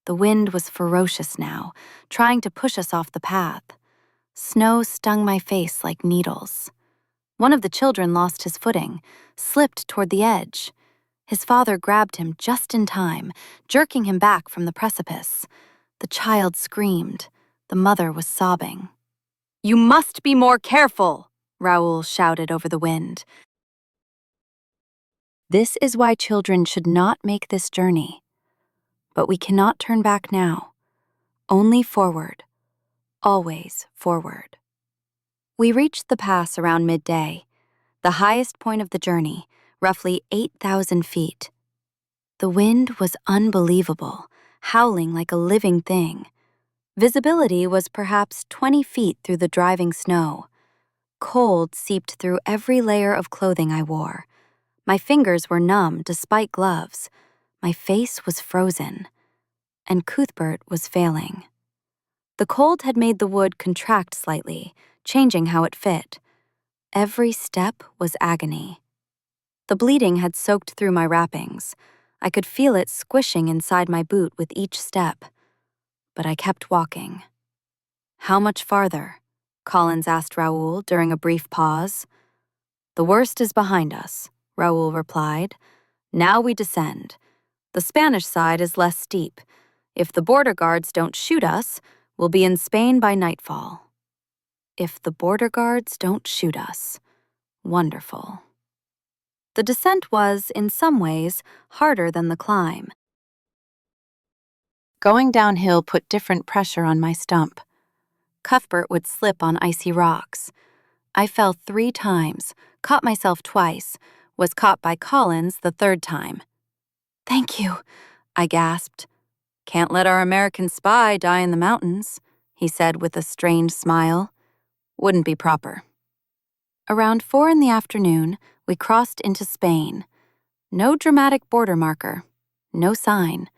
The wind was ferocious now, trying to push us off the path. Snow stung my face like needles. One of the children lost his footing, slipped toward the edge. His father grabbed him just in time, jerking him back from the precipice. The child screamed. The mother was sobbing. "You must be more careful," Raoul shouted over the wind. This is why children should not make this journey. But we cannot turn back now. Only forward. Always forward. We reached the pass around midday, the highest point of the journey, roughly 8,000 feet. The wind was unbelievable, howling like a living thing. Visibility was perhaps 20 feet through the driving snow. Cold seeped through every layer of clothing I wore. My fingers were numb despite gloves. My face was frozen. And Cuthbert was failing. The cold had made the wood contract slightly, changing how it fit. Every step was agony. The bleeding had soaked through my wrappings. I could feel it squishing inside my boot with each step. But I kept walking. "How much farther?" Collins asked Raoul during a brief pause. "The worst is behind us," Raoul replied. "Now we descend. The Spanish side is less steep. If the border guards don't shoot us, we'll be in Spain by nightfall." If the border guards don't shoot us. Wonderful. The descent was, in some ways, harder than the climb. Going downhill put different pressure on my stump. Cuthbert would slip on icy rocks. I fell 3 times, caught myself twice, was caught by Collins the 3rd time. "Thank you," I gasped. "Can't let our American spy die in the mountains," he said with a strange smile. "Wouldn't be proper." Around 4 in the afternoon, we crossed into Spain. No dramatic border marker, no sign.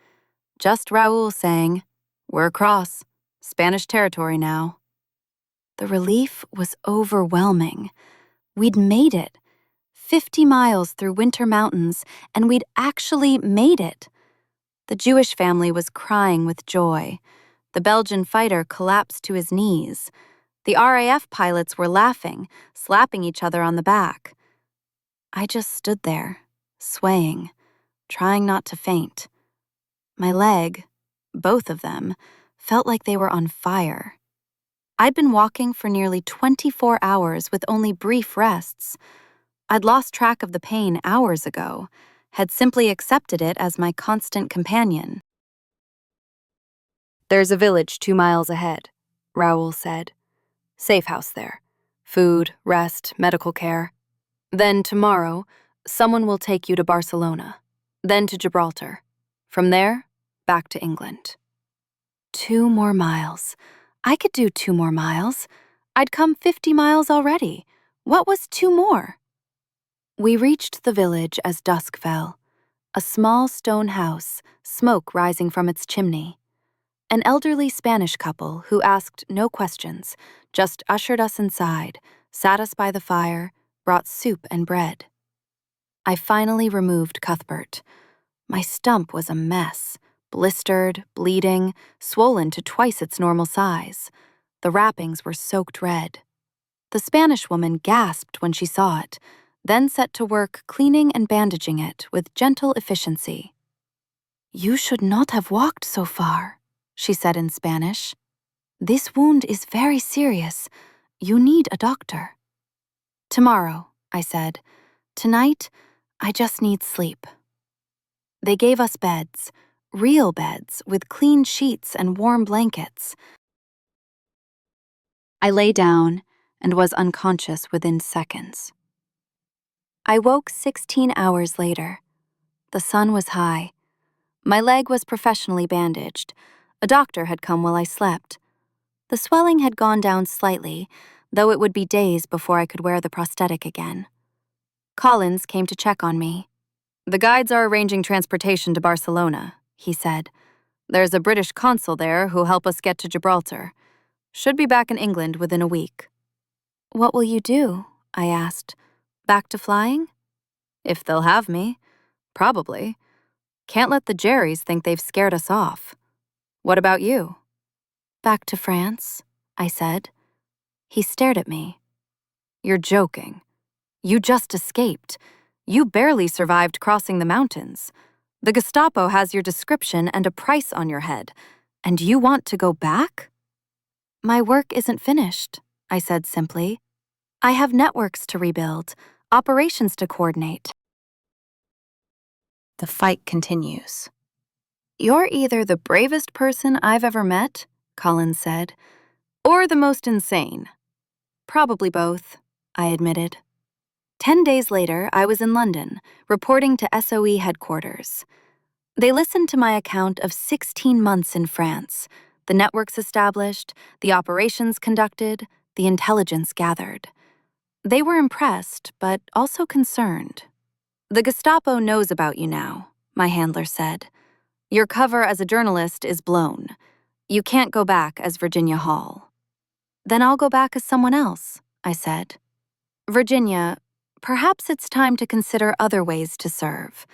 Just Raoul saying, "We're across. Spanish territory now." The relief was overwhelming. We'd made it. 50 miles through winter mountains, and we'd actually made it. The Jewish family was crying with joy. The Belgian fighter collapsed to his knees. The RAF pilots were laughing, slapping each other on the back. I just stood there, swaying, trying not to faint. My leg, both of them, felt like they were on fire. I'd been walking for nearly 24 hours with only brief rests. I'd lost track of the pain hours ago, had simply accepted it as my constant companion. "There's a village 2 miles ahead," Raoul said. "Safe house there. Food, rest, medical care. Then tomorrow, someone will take you to Barcelona, then to Gibraltar. From there, back to England." 2 more miles. I could do 2 more miles. I'd come 50 miles already. What was 2 more? We reached the village as dusk fell. A small stone house, smoke rising from its chimney. An elderly Spanish couple who asked no questions, just ushered us inside, sat us by the fire, brought soup and bread. I finally removed Cuthbert. My stump was a mess, blistered, bleeding, swollen to twice its normal size. The wrappings were soaked red. The Spanish woman gasped when she saw it, then set to work cleaning and bandaging it with gentle efficiency. "You should not have walked so far," she said in Spanish. "This wound is very serious. You need a doctor." "Tomorrow," I said. "Tonight, I just need sleep." They gave us beds, real beds with clean sheets and warm blankets. I lay down and was unconscious within seconds. I woke 16 hours later. The sun was high. My leg was professionally bandaged. A doctor had come while I slept. The swelling had gone down slightly, though it would be days before I could wear the prosthetic again. Collins came to check on me. "The guides are arranging transportation to Barcelona," he said. There's a British consul there who'll help us get to Gibraltar. Should be back in England within a week. What will you do? I asked. Back to flying? If they'll have me. Probably. Can't let the Jerrys think they've scared us off. What about you? Back to France, I said. He stared at me. You're joking. You just escaped. You barely survived crossing the mountains. The Gestapo has your description and a price on your head. And you want to go back? My work isn't finished, I said simply. I have networks to rebuild, operations to coordinate. The fight continues. You're either the bravest person I've ever met, Collins said, or the most insane. Probably both, I admitted. 10 days later, I was in London, reporting to SOE headquarters. They listened to my account of 16 months in France, the networks established, the operations conducted, the intelligence gathered. They were impressed, but also concerned. The Gestapo knows about you now, my handler said. Your cover as a journalist is blown. You can't go back as Virginia Hall. Then I'll go back as someone else, I said. Virginia, perhaps it's time to consider other ways to serve.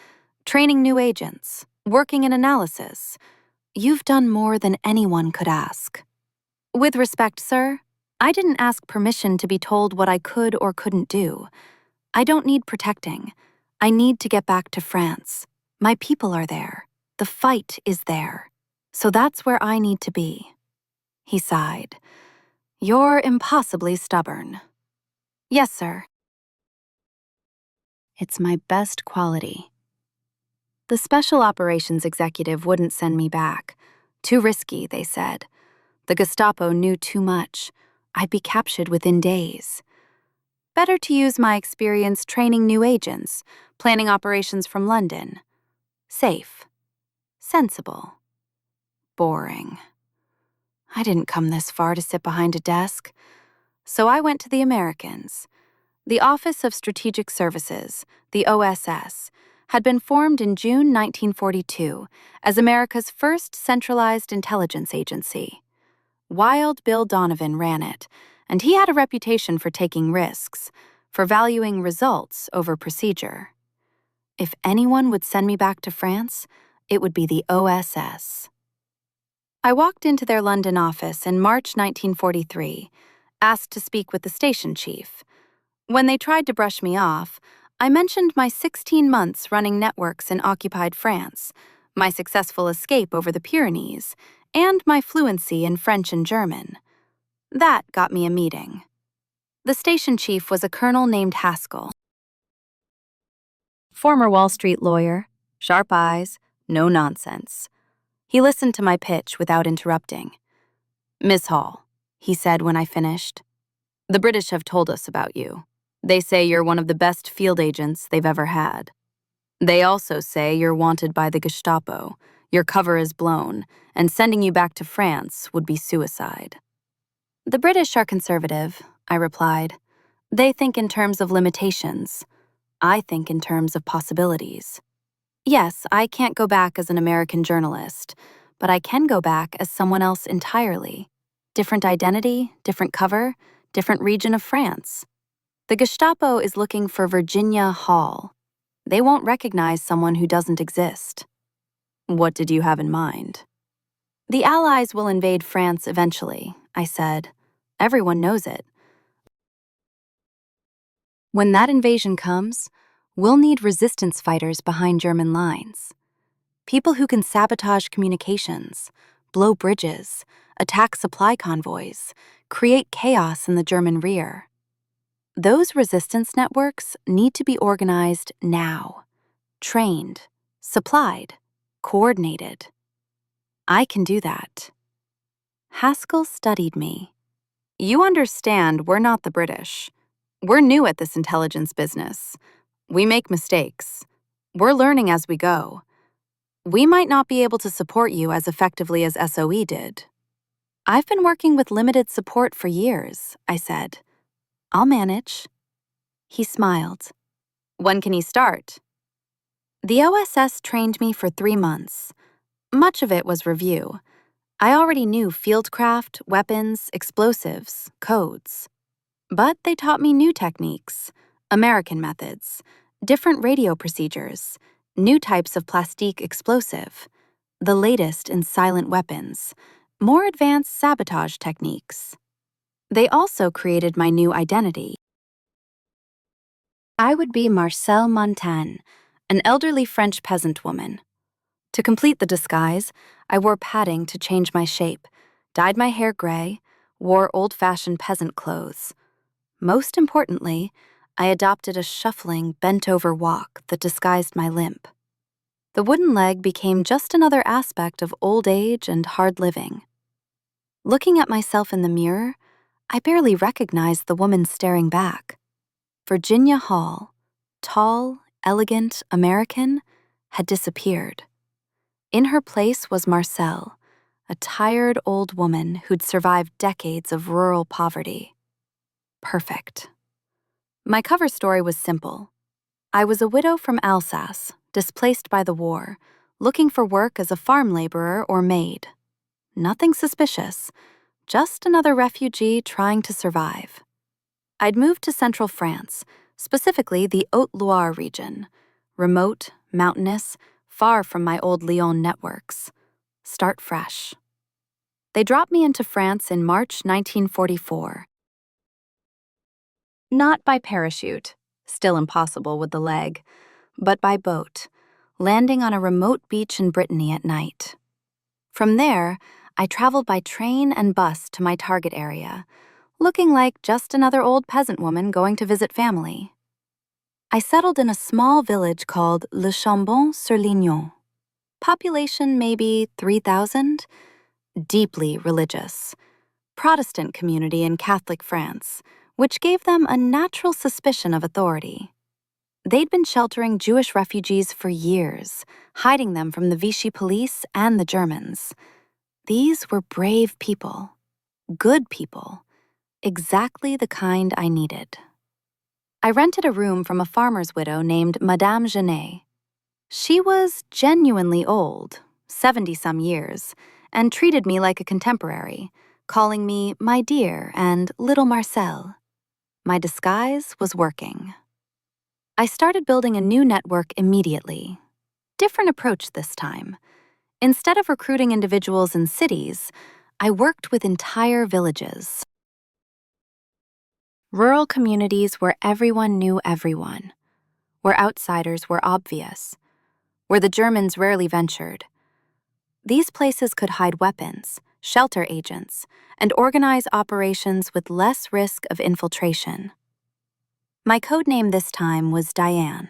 Training new agents, working in analysis. You've done more than anyone could ask. With respect, sir, I didn't ask permission to be told what I could or couldn't do. I don't need protecting. I need to get back to France. My people are there. The fight is there. So that's where I need to be. He sighed. You're impossibly stubborn. Yes, sir. It's my best quality. The special operations executive wouldn't send me back. Too risky, they said. The Gestapo knew too much. I'd be captured within days. Better to use my experience training new agents, planning operations from London. Safe. Sensible. Boring. I didn't come this far to sit behind a desk. So I went to the Americans. The Office of Strategic Services, the OSS, had been formed in June 1942 as America's first centralized intelligence agency. Wild Bill Donovan ran it, and he had a reputation for taking risks, for valuing results over procedure. If anyone would send me back to France, it would be the OSS. I walked into their London office in March 1943, asked to speak with the station chief. When they tried to brush me off, I mentioned my 16 months running networks in occupied France, my successful escape over the Pyrenees, and my fluency in French and German. That got me a meeting. The station chief was a colonel named Haskell. Former Wall Street lawyer, sharp eyes, no nonsense. He listened to my pitch without interrupting. Miss Hall, he said when I finished, the British have told us about you. They say you're one of the best field agents they've ever had. They also say you're wanted by the Gestapo, your cover is blown, and sending you back to France would be suicide. The British are conservative, I replied. They think in terms of limitations. I think in terms of possibilities. Yes, I can't go back as an American journalist, but I can go back as someone else entirely. Different identity, different cover, different region of France. The Gestapo is looking for Virginia Hall. They won't recognize someone who doesn't exist. What did you have in mind? The Allies will invade France eventually, I said. Everyone knows it. When that invasion comes, we'll need resistance fighters behind German lines. People who can sabotage communications, blow bridges, attack supply convoys, create chaos in the German rear. Those resistance networks need to be organized now, trained, supplied, coordinated. I can do that. Haskell studied me. You understand we're not the British. We're new at this intelligence business. We make mistakes. We're learning as we go. We might not be able to support you as effectively as SOE did. I've been working with limited support for years, I said. I'll manage. He smiled. When can he start? The OSS trained me for 3 months. Much of it was review. I already knew fieldcraft, weapons, explosives, codes. But they taught me new techniques, American methods, different radio procedures, new types of plastique explosive, the latest in silent weapons, more advanced sabotage techniques. They also created my new identity. I would be Marcel Montaigne, an elderly French peasant woman. To complete the disguise, I wore padding to change my shape, dyed my hair gray, wore old-fashioned peasant clothes. Most importantly, I adopted a shuffling, bent-over walk that disguised my limp. The wooden leg became just another aspect of old age and hard living. Looking at myself in the mirror, I barely recognized the woman staring back. Virginia Hall, tall, elegant, American, had disappeared. In her place was Marcel, a tired old woman who'd survived decades of rural poverty. Perfect. My cover story was simple. I was a widow from Alsace, displaced by the war, looking for work as a farm laborer or maid. Nothing suspicious, just another refugee trying to survive. I'd moved to central France, specifically the Haute-Loire region, remote, mountainous, far from my old Lyon networks. Start fresh. They dropped me into France in March 1944. Not by parachute, still impossible with the leg, but by boat, landing on a remote beach in Brittany at night. From there, I traveled by train and bus to my target area, looking like just another old peasant woman going to visit family. I settled in a small village called Le Chambon-sur-Lignon. Population maybe 3,000, deeply religious. Protestant community in Catholic France, which gave them a natural suspicion of authority. They'd been sheltering Jewish refugees for years, hiding them from the Vichy police and the Germans. These were brave people, good people, exactly the kind I needed. I rented a room from a farmer's widow named Madame Genet. She was genuinely old, 70-some years, and treated me like a contemporary, calling me my dear and little Marcel. My disguise was working. I started building a new network immediately. Different approach this time. Instead of recruiting individuals in cities, I worked with entire villages. Rural communities where everyone knew everyone, where outsiders were obvious, where the Germans rarely ventured. These places could hide weapons, shelter agents, and organize operations with less risk of infiltration. My code name this time was Diane.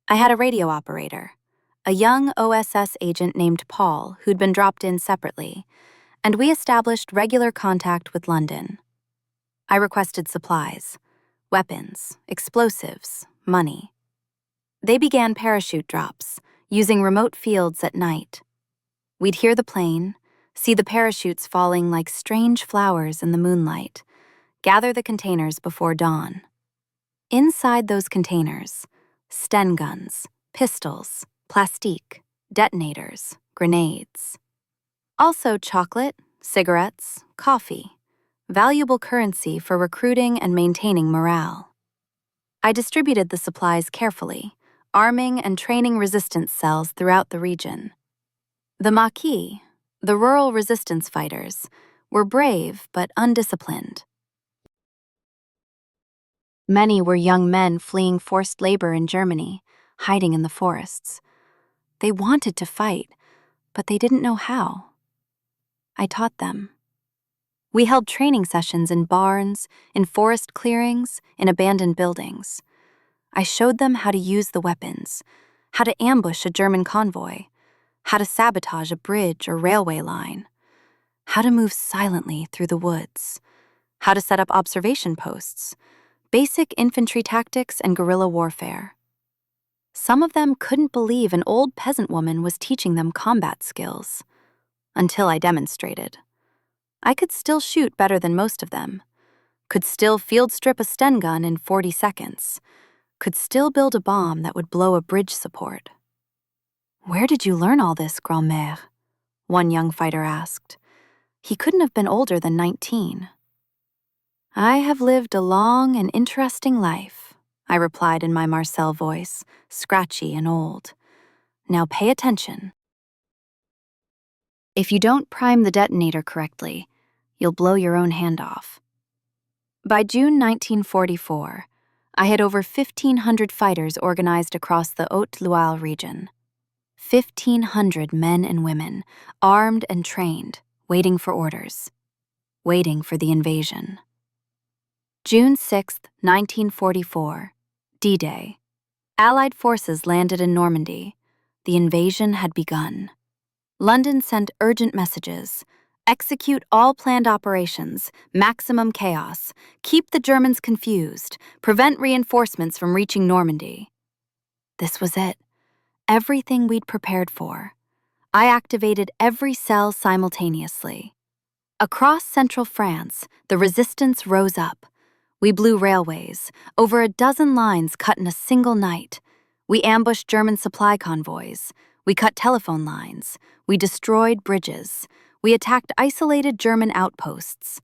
I had a radio operator, a young OSS agent named Paul who'd been dropped in separately, and we established regular contact with London. I requested supplies, weapons, explosives, money. They began parachute drops, using remote fields at night. We'd hear the plane, see the parachutes falling like strange flowers in the moonlight, gather the containers before dawn. Inside those containers, Sten guns, pistols, plastique, detonators, grenades. Also chocolate, cigarettes, coffee, valuable currency for recruiting and maintaining morale. I distributed the supplies carefully, arming and training resistance cells throughout the region. The Maquis, the rural resistance fighters, were brave but undisciplined. Many were young men fleeing forced labor in Germany, hiding in the forests. They wanted to fight, but they didn't know how. I taught them. We held training sessions in barns, in forest clearings, in abandoned buildings. I showed them how to use the weapons, how to ambush a German convoy, how to sabotage a bridge or railway line, how to move silently through the woods, how to set up observation posts, basic infantry tactics and guerrilla warfare. Some of them couldn't believe an old peasant woman was teaching them combat skills. Until I demonstrated. I could still shoot better than most of them, could still field strip a Sten gun in 40 seconds, could still build a bomb that would blow a bridge support. "Where did you learn all this, grand-mère?" one young fighter asked. He couldn't have been older than 19. "I have lived a long and interesting life," I replied in my Marcel voice, scratchy and old. "Now pay attention. If you don't prime the detonator correctly, you'll blow your own hand off." By June 1944, I had over 1,500 fighters organized across the Haute-Loire region. 1,500 men and women, armed and trained, waiting for orders, waiting for the invasion. June 6, 1944, D-Day. Allied forces landed in Normandy. The invasion had begun. London sent urgent messages. Execute all planned operations, maximum chaos, keep the Germans confused, prevent reinforcements from reaching Normandy. This was it. Everything we'd prepared for. I activated every cell simultaneously. Across central France, the resistance rose up. We blew railways, over a dozen lines cut in a single night. We ambushed German supply convoys. We cut telephone lines. We destroyed bridges. We attacked isolated German outposts.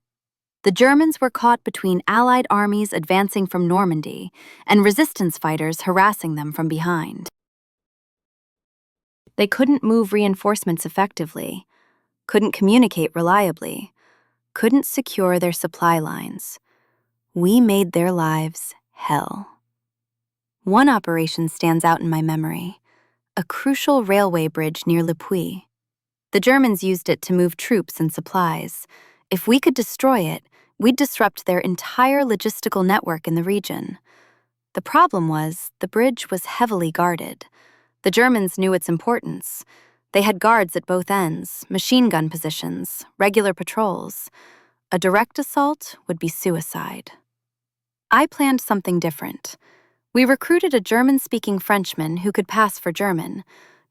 The Germans were caught between Allied armies advancing from Normandy and resistance fighters harassing them from behind. They couldn't move reinforcements effectively, couldn't communicate reliably, couldn't secure their supply lines. We made their lives hell. One operation stands out in my memory, a crucial railway bridge near Le Puy. The Germans used it to move troops and supplies. If we could destroy it, we'd disrupt their entire logistical network in the region. The problem was, the bridge was heavily guarded. The Germans knew its importance. They had guards at both ends, machine gun positions, regular patrols. A direct assault would be suicide. I planned something different. We recruited a German-speaking Frenchman who could pass for German,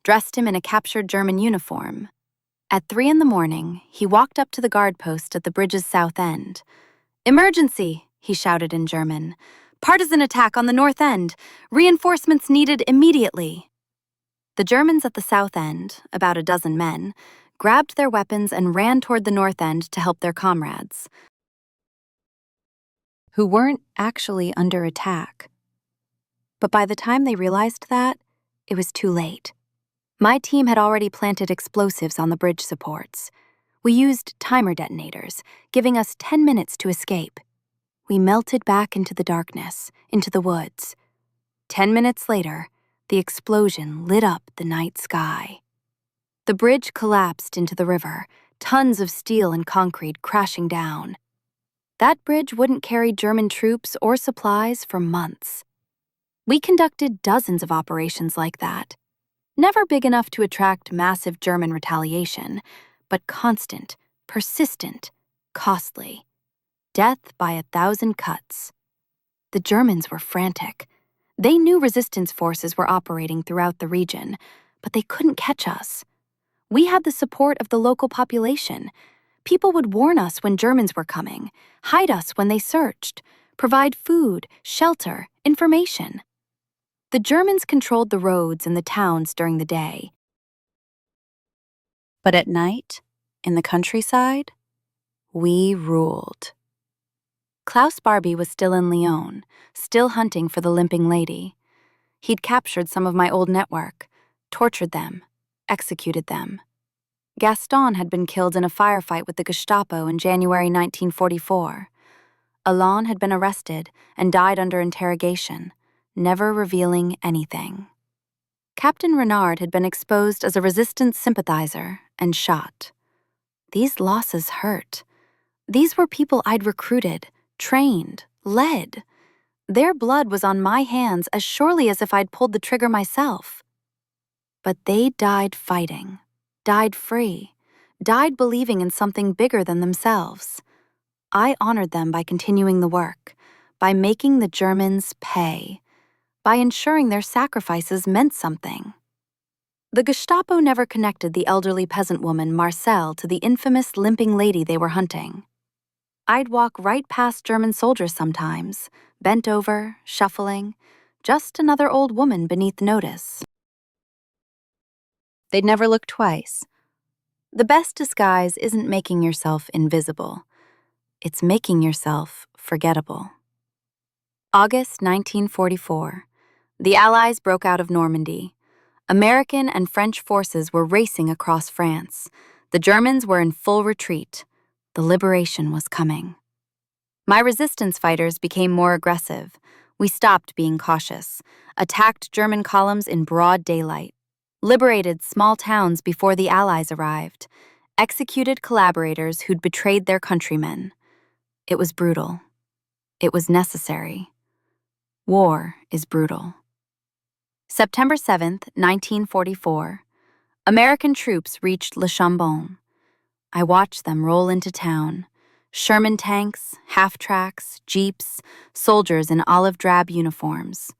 dressed him in a captured German uniform. At 3 a.m, he walked up to the guard post at the bridge's south end. "Emergency!" he shouted in German. "Partisan attack on the north end! Reinforcements needed immediately!" The Germans at the south end, about a dozen men, grabbed their weapons and ran toward the north end to help their comrades, who weren't actually under attack. But by the time they realized that, it was too late. My team had already planted explosives on the bridge supports. We used timer detonators, giving us 10 minutes to escape. We melted back into the darkness, into the woods. 10 minutes later, the explosion lit up the night sky. The bridge collapsed into the river, tons of steel and concrete crashing down. That bridge wouldn't carry German troops or supplies for months. We conducted dozens of operations like that. Never big enough to attract massive German retaliation, but constant, persistent, costly. Death by 1,000 cuts. The Germans were frantic. They knew resistance forces were operating throughout the region, but they couldn't catch us. We had the support of the local population. People would warn us when Germans were coming, hide us when they searched, provide food, shelter, information. The Germans controlled the roads and the towns during the day. But at night, in the countryside, we ruled. Klaus Barbie was still in Lyon, still hunting for the Limping Lady. He'd captured some of my old network, tortured them, executed them. Gaston had been killed in a firefight with the Gestapo in January 1944. Alain had been arrested and died under interrogation, never revealing anything. Captain Renard had been exposed as a resistance sympathizer and shot. These losses hurt. These were people I'd recruited, trained, led. Their blood was on my hands as surely as if I'd pulled the trigger myself. But they died fighting, died free, died believing in something bigger than themselves. I honored them by continuing the work, by making the Germans pay, by ensuring their sacrifices meant something. The Gestapo never connected the elderly peasant woman Marcel to the infamous Limping Lady they were hunting. I'd walk right past German soldiers sometimes, bent over, shuffling, just another old woman beneath notice. They'd never look twice. The best disguise isn't making yourself invisible. It's making yourself forgettable. August 1944. The Allies broke out of Normandy. American and French forces were racing across France. The Germans were in full retreat. The liberation was coming. My resistance fighters became more aggressive. We stopped being cautious, attacked German columns in broad daylight, liberated small towns before the Allies arrived, executed collaborators who'd betrayed their countrymen. It was brutal. It was necessary. War is brutal. September 7th, 1944. American troops reached Le Chambon. I watched them roll into town. Sherman tanks, half-tracks, jeeps, soldiers in olive-drab uniforms.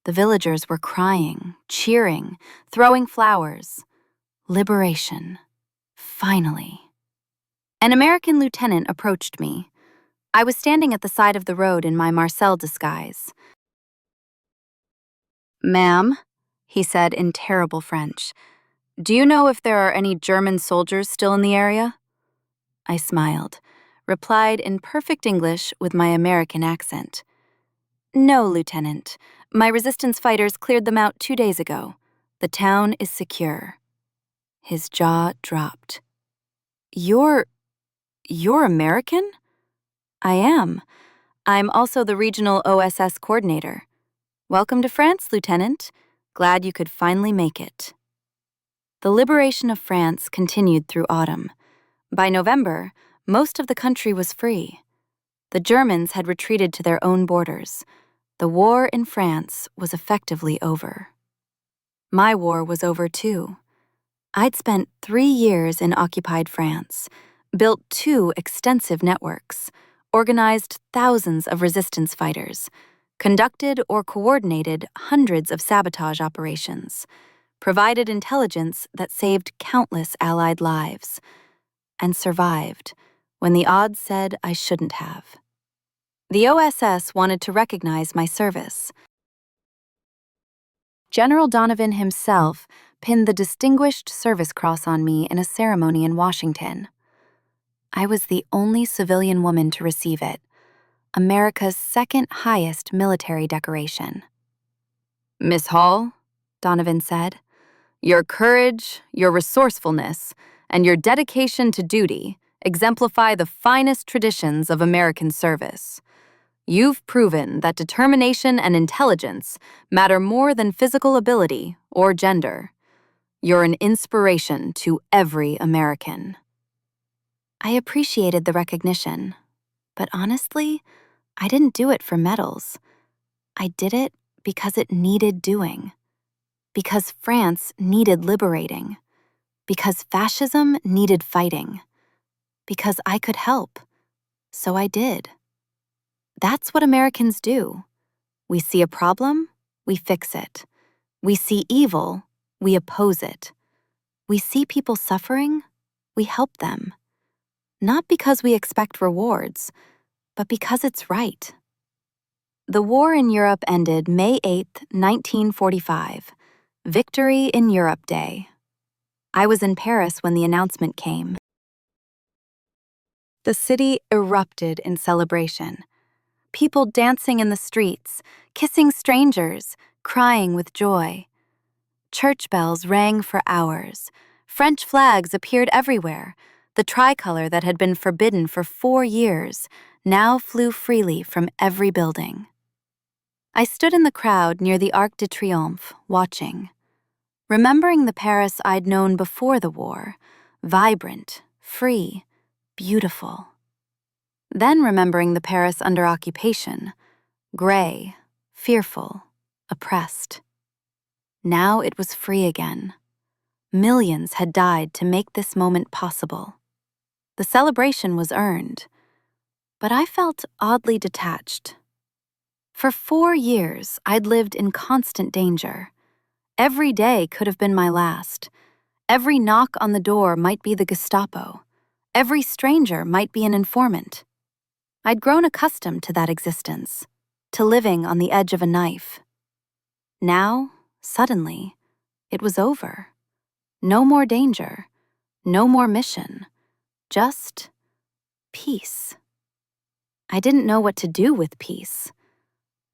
The villagers were crying, cheering, throwing flowers. Liberation. Finally. An American lieutenant approached me. I was standing at the side of the road in my Marcel disguise. "Ma'am," he said in terrible French, "do you know if there are any German soldiers still in the area?" I smiled, replied in perfect English with my American accent. "No, Lieutenant. My resistance fighters cleared them out 2 days ago. The town is secure." His jaw dropped. You're American?" "I am. I'm also the regional OSS coordinator. Welcome to France, Lieutenant. Glad you could finally make it." The liberation of France continued through autumn. By November, most of the country was free. The Germans had retreated to their own borders. The war in France was effectively over. My war was over too. I'd spent 3 years in occupied France, built 2 extensive networks, organized thousands of resistance fighters, conducted or coordinated hundreds of sabotage operations, provided intelligence that saved countless Allied lives, and survived when the odds said I shouldn't have. The OSS wanted to recognize my service. General Donovan himself pinned the Distinguished Service Cross on me in a ceremony in Washington. I was the only civilian woman to receive it, America's second highest military decoration. "Miss Hall," Donovan said, "your courage, your resourcefulness, and your dedication to duty exemplify the finest traditions of American service. You've proven that determination and intelligence matter more than physical ability or gender. You're an inspiration to every American." I appreciated the recognition, but honestly, I didn't do it for medals. I did it because it needed doing. Because France needed liberating. Because fascism needed fighting. Because I could help. So I did. That's what Americans do. We see a problem, we fix it. We see evil, we oppose it. We see people suffering, we help them. Not because we expect rewards, but because it's right. The war in Europe ended May 8, 1945, Victory in Europe Day. I was in Paris when the announcement came. The city erupted in celebration. People dancing in the streets, kissing strangers, crying with joy. Church bells rang for hours. French flags appeared everywhere. The tricolor that had been forbidden for 4 years now flew freely from every building. I stood in the crowd near the Arc de Triomphe, watching, remembering the Paris I'd known before the war, vibrant, free, beautiful. Then remembering the Paris under occupation, gray, fearful, oppressed. Now it was free again. Millions had died to make this moment possible. The celebration was earned, but I felt oddly detached. For 4 years, I'd lived in constant danger. Every day could have been my last. Every knock on the door might be the Gestapo. Every stranger might be an informant. I'd grown accustomed to that existence, to living on the edge of a knife. Now, suddenly, it was over. No more danger. No more mission. Just peace. I didn't know what to do with peace.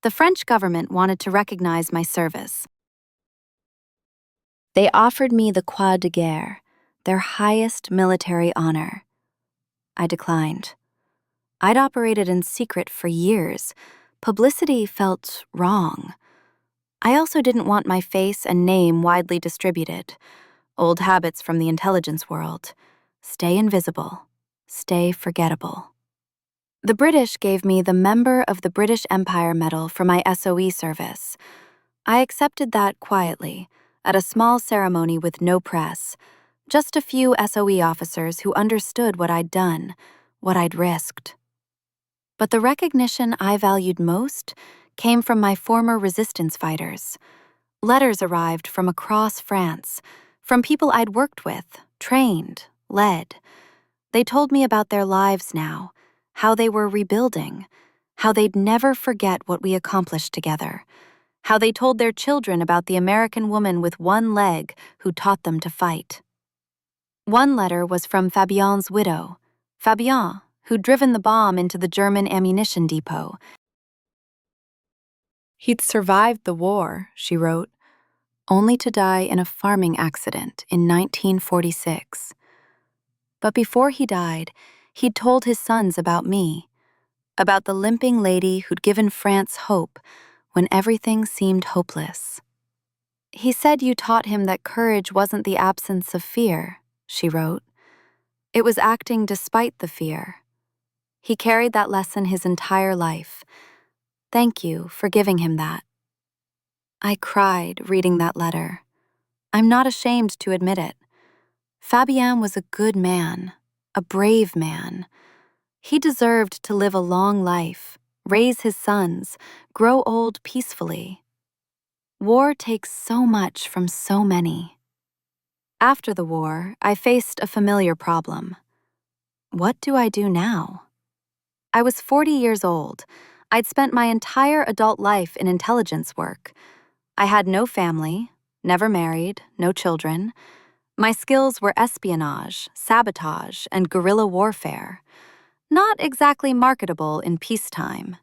The French government wanted to recognize my service. They offered me the Croix de Guerre, their highest military honor. I declined. I'd operated in secret for years. Publicity felt wrong. I also didn't want my face and name widely distributed. Old habits from the intelligence world. Stay invisible. Stay forgettable. The British gave me the Member of the British Empire Medal for my SOE service. I accepted that quietly, at a small ceremony with no press. Just a few SOE officers who understood what I'd done, what I'd risked. But the recognition I valued most came from my former resistance fighters. Letters arrived from across France, from people I'd worked with, trained, led. They told me about their lives now, how they were rebuilding, how they'd never forget what we accomplished together, how they told their children about the American woman with one leg who taught them to fight. One letter was from Fabienne's widow, Fabienne, who'd driven the bomb into the German ammunition depot. He'd survived the war, she wrote, only to die in a farming accident in 1946. But before he died, he'd told his sons about me, about the limping lady who'd given France hope when everything seemed hopeless. He said you taught him that courage wasn't the absence of fear, she wrote. It was acting despite the fear. He carried that lesson his entire life. Thank you for giving him that. I cried reading that letter. I'm not ashamed to admit it. Fabienne was a good man, a brave man. He deserved to live a long life, raise his sons, grow old peacefully. War takes so much from so many. After the war, I faced a familiar problem. What do I do now? I was 40 years old. I'd spent my entire adult life in intelligence work. I had no family, never married, no children. My skills were espionage, sabotage, and guerrilla warfare. Not exactly marketable in peacetime.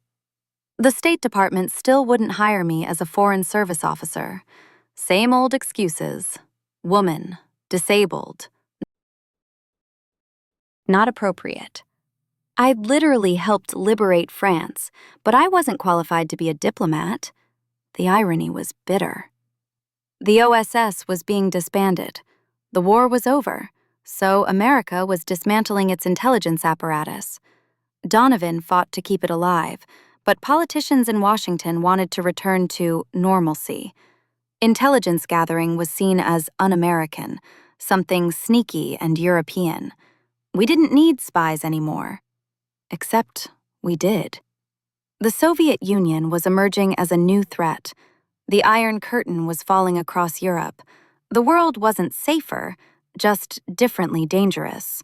The State Department still wouldn't hire me as a Foreign Service officer. Same old excuses. Woman, disabled. Not appropriate. I'd literally helped liberate France, but I wasn't qualified to be a diplomat. The irony was bitter. The OSS was being disbanded. The war was over, so America was dismantling its intelligence apparatus. Donovan fought to keep it alive, but politicians in Washington wanted to return to normalcy. Intelligence gathering was seen as un-American, something sneaky and European. We didn't need spies anymore. Except we did. The Soviet Union was emerging as a new threat. The Iron Curtain was falling across Europe. The world wasn't safer, just differently dangerous.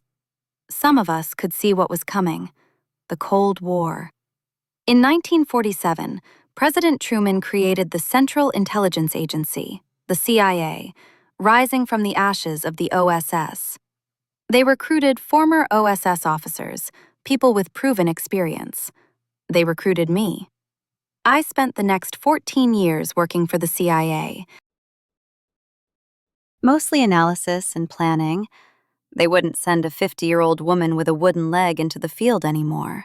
Some of us could see what was coming: the Cold War. In 1947, President Truman created the Central Intelligence Agency, the CIA, rising from the ashes of the OSS. They recruited former OSS officers, people with proven experience. They recruited me. I spent the next 14 years working for the CIA. Mostly analysis and planning. They wouldn't send a 50-year-old woman with a wooden leg into the field anymore.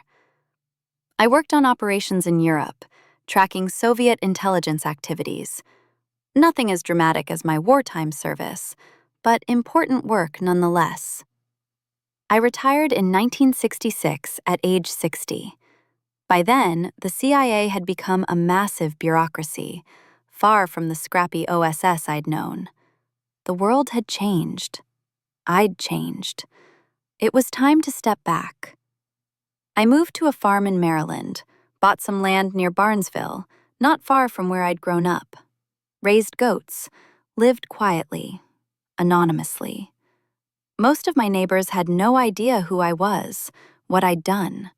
I worked on operations in Europe, tracking Soviet intelligence activities. Nothing as dramatic as my wartime service, but important work nonetheless. I retired in 1966 at age 60. By then, the CIA had become a massive bureaucracy, far from the scrappy OSS I'd known. The world had changed. I'd changed. It was time to step back. I moved to a farm in Maryland, bought some land near Barnesville, not far from where I'd grown up, raised goats, lived quietly, anonymously. Most of my neighbors had no idea who I was, what I'd done.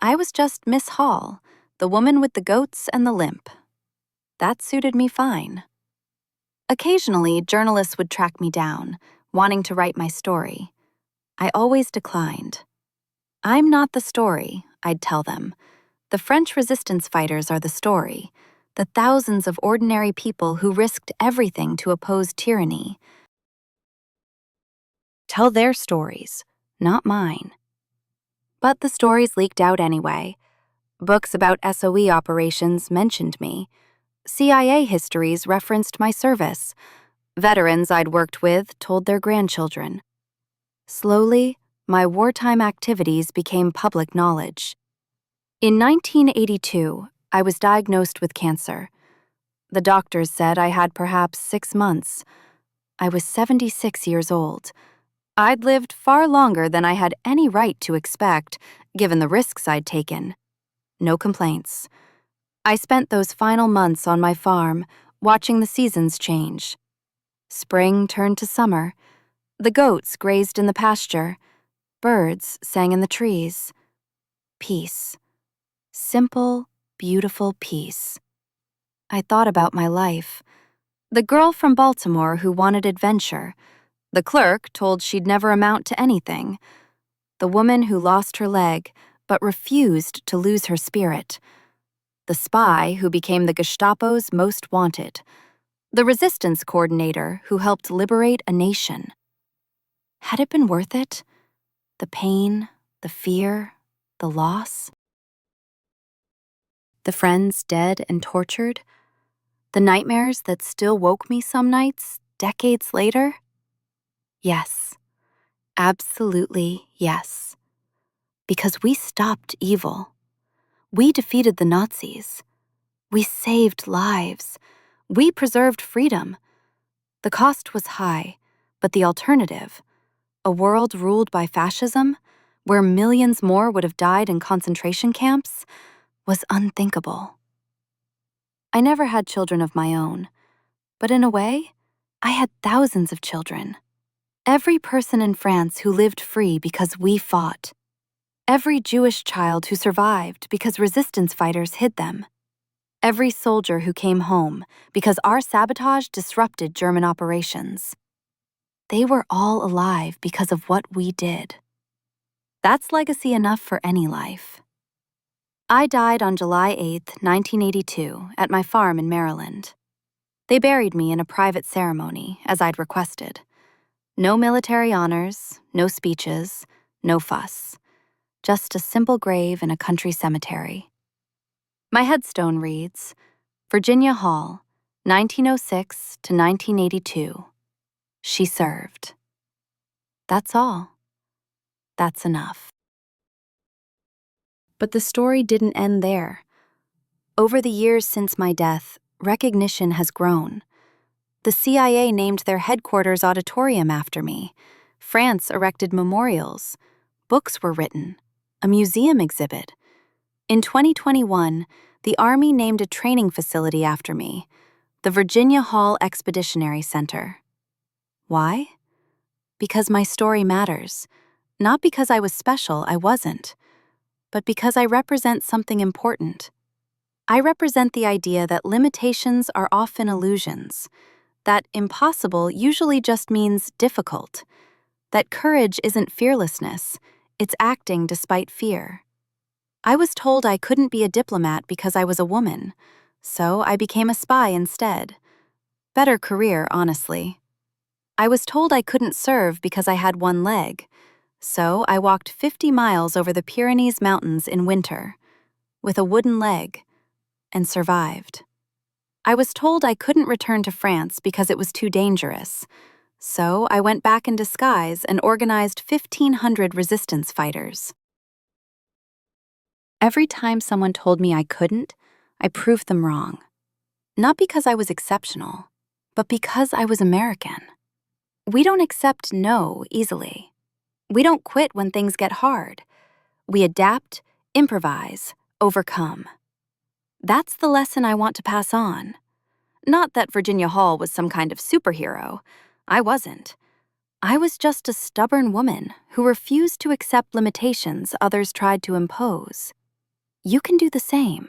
I was just Miss Hall, the woman with the goats and the limp. That suited me fine. Occasionally, journalists would track me down, wanting to write my story. I always declined. "I'm not the story," I'd tell them. "The French resistance fighters are the story, the thousands of ordinary people who risked everything to oppose tyranny. Tell their stories, not mine." But the stories leaked out anyway. Books about SOE operations mentioned me. CIA histories referenced my service. Veterans I'd worked with told their grandchildren. Slowly, my wartime activities became public knowledge. In 1982, I was diagnosed with cancer. The doctors said I had perhaps 6 months. I was 76 years old. I'd lived far longer than I had any right to expect, given the risks I'd taken. No complaints. I spent those final months on my farm, watching the seasons change. Spring turned to summer. The goats grazed in the pasture. Birds sang in the trees. Peace. Simple, beautiful peace. I thought about my life. The girl from Baltimore who wanted adventure. The clerk told she'd never amount to anything. The woman who lost her leg, but refused to lose her spirit. The spy who became the Gestapo's most wanted. The resistance coordinator who helped liberate a nation. Had it been worth it? The pain, the fear, the loss? The friends dead and tortured? The nightmares that still woke me some nights, decades later? Yes, absolutely yes. Because we stopped evil. We defeated the Nazis. We saved lives. We preserved freedom. The cost was high, but the alternative, a world ruled by fascism, where millions more would have died in concentration camps, was unthinkable. I never had children of my own, but in a way, I had thousands of children. Every person in France who lived free because we fought. Every Jewish child who survived because resistance fighters hid them. Every soldier who came home because our sabotage disrupted German operations. They were all alive because of what we did. That's legacy enough for any life. I died on July 8, 1982, at my farm in Maryland. They buried me in a private ceremony, as I'd requested. No military honors, no speeches, no fuss. Just a simple grave in a country cemetery. My headstone reads, Virginia Hall, 1906 to 1982. She served. That's all. That's enough. But the story didn't end there. Over the years since my death, recognition has grown. The CIA named their headquarters auditorium after me. France erected memorials. Books were written. A museum exhibit. In 2021, the Army named a training facility after me, the Virginia Hall Expeditionary Center. Why? Because my story matters. Not because I was special, I wasn't. But because I represent something important. I represent the idea that limitations are often illusions, that impossible usually just means difficult, that courage isn't fearlessness, it's acting despite fear. I was told I couldn't be a diplomat because I was a woman, so I became a spy instead. Better career, honestly. I was told I couldn't serve because I had one leg, so I walked 50 miles over the Pyrenees Mountains in winter, with a wooden leg, and survived. I was told I couldn't return to France because it was too dangerous, so I went back in disguise and organized 1,500 resistance fighters. Every time someone told me I couldn't, I proved them wrong. Not because I was exceptional, but because I was American. We don't accept no easily. We don't quit when things get hard. We adapt, improvise, overcome. That's the lesson I want to pass on. Not that Virginia Hall was some kind of superhero. I wasn't. I was just a stubborn woman who refused to accept limitations others tried to impose. You can do the same.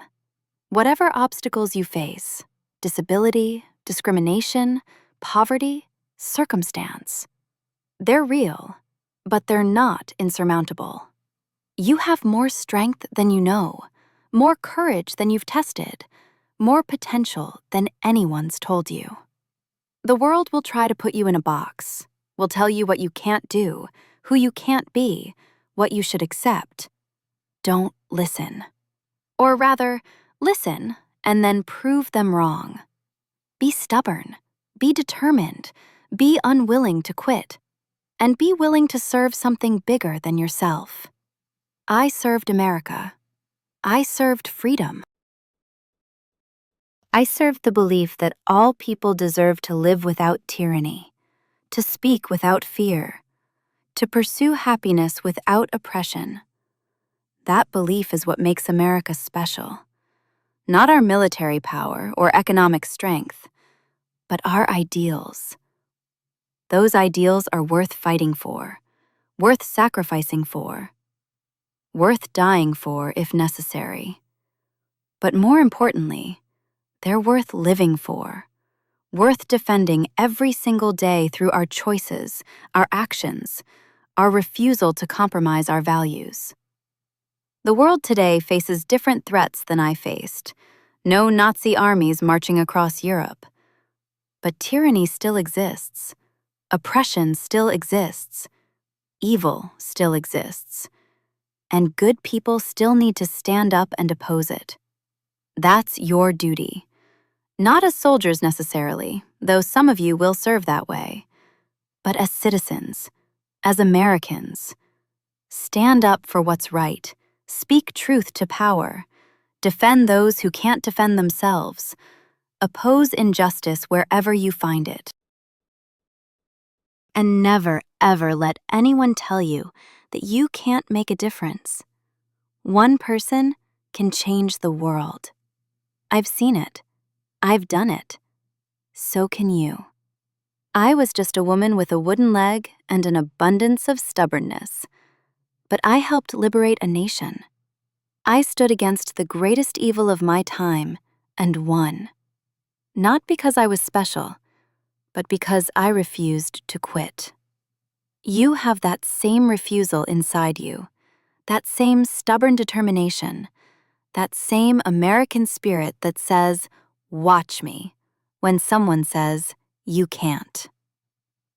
Whatever obstacles you face, disability, discrimination, poverty, circumstance. They're real, but they're not insurmountable. You have more strength than you know, more courage than you've tested, more potential than anyone's told you. The world will try to put you in a box, will tell you what you can't do, who you can't be, what you should accept. Don't listen. Or rather, listen and then prove them wrong. Be stubborn, be determined, be unwilling to quit, and be willing to serve something bigger than yourself. I served America. I served freedom. I served the belief that all people deserve to live without tyranny, to speak without fear, to pursue happiness without oppression. That belief is what makes America special. Not our military power or economic strength, but our ideals. Those ideals are worth fighting for, worth sacrificing for, worth dying for if necessary. But more importantly, they're worth living for, worth defending every single day through our choices, our actions, our refusal to compromise our values. The world today faces different threats than I faced. No Nazi armies marching across Europe. But tyranny still exists. Oppression still exists. Evil still exists. And good people still need to stand up and oppose it. That's your duty. Not as soldiers necessarily, though some of you will serve that way, but as citizens, as Americans. Stand up for what's right, speak truth to power, defend those who can't defend themselves, oppose injustice wherever you find it. And never, ever let anyone tell you that you can't make a difference. One person can change the world. I've seen it. I've done it. So can you. I was just a woman with a wooden leg and an abundance of stubbornness. But I helped liberate a nation. I stood against the greatest evil of my time and won. Not because I was special, but because I refused to quit. You have that same refusal inside you, that same stubborn determination, that same American spirit that says, "Watch me," when someone says, "You can't."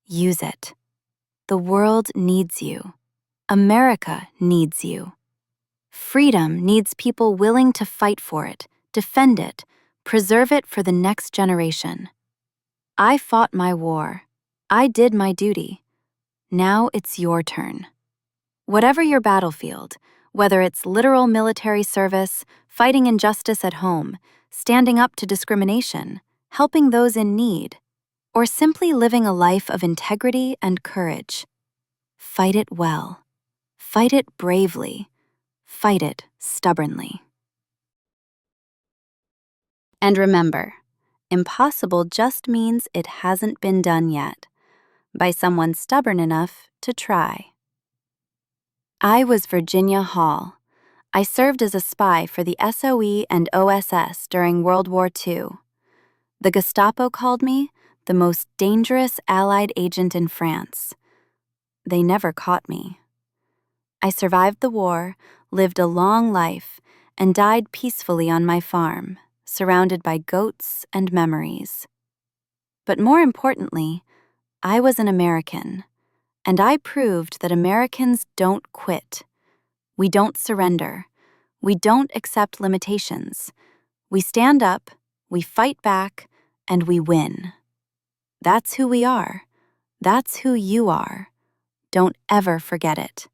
Use it. The world needs you. America needs you. Freedom needs people willing to fight for it, defend it, preserve it for the next generation. I fought my war. I did my duty. Now it's your turn. Whatever your battlefield, whether it's literal military service, fighting injustice at home, standing up to discrimination, helping those in need, or simply living a life of integrity and courage, fight it well. Fight it bravely. Fight it stubbornly. And remember, impossible just means it hasn't been done yet, by someone stubborn enough to try. I was Virginia Hall. I served as a spy for the SOE and OSS during World War II. The Gestapo called me the most dangerous Allied agent in France. They never caught me. I survived the war, lived a long life, and died peacefully on my farm, surrounded by goats and memories. But more importantly, I was an American, and I proved that Americans don't quit. We don't surrender. We don't accept limitations. We stand up, we fight back, and we win. That's who we are. That's who you are. Don't ever forget it.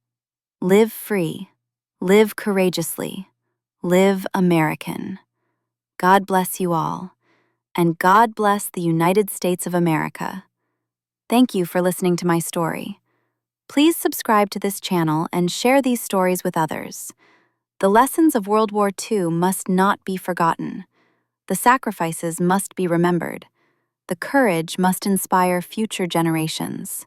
Live free. Live courageously. Live American. God bless you all. And God bless the United States of America. Thank you for listening to my story. Please subscribe to this channel and share these stories with others. The lessons of World War II must not be forgotten. The sacrifices must be remembered. The courage must inspire future generations.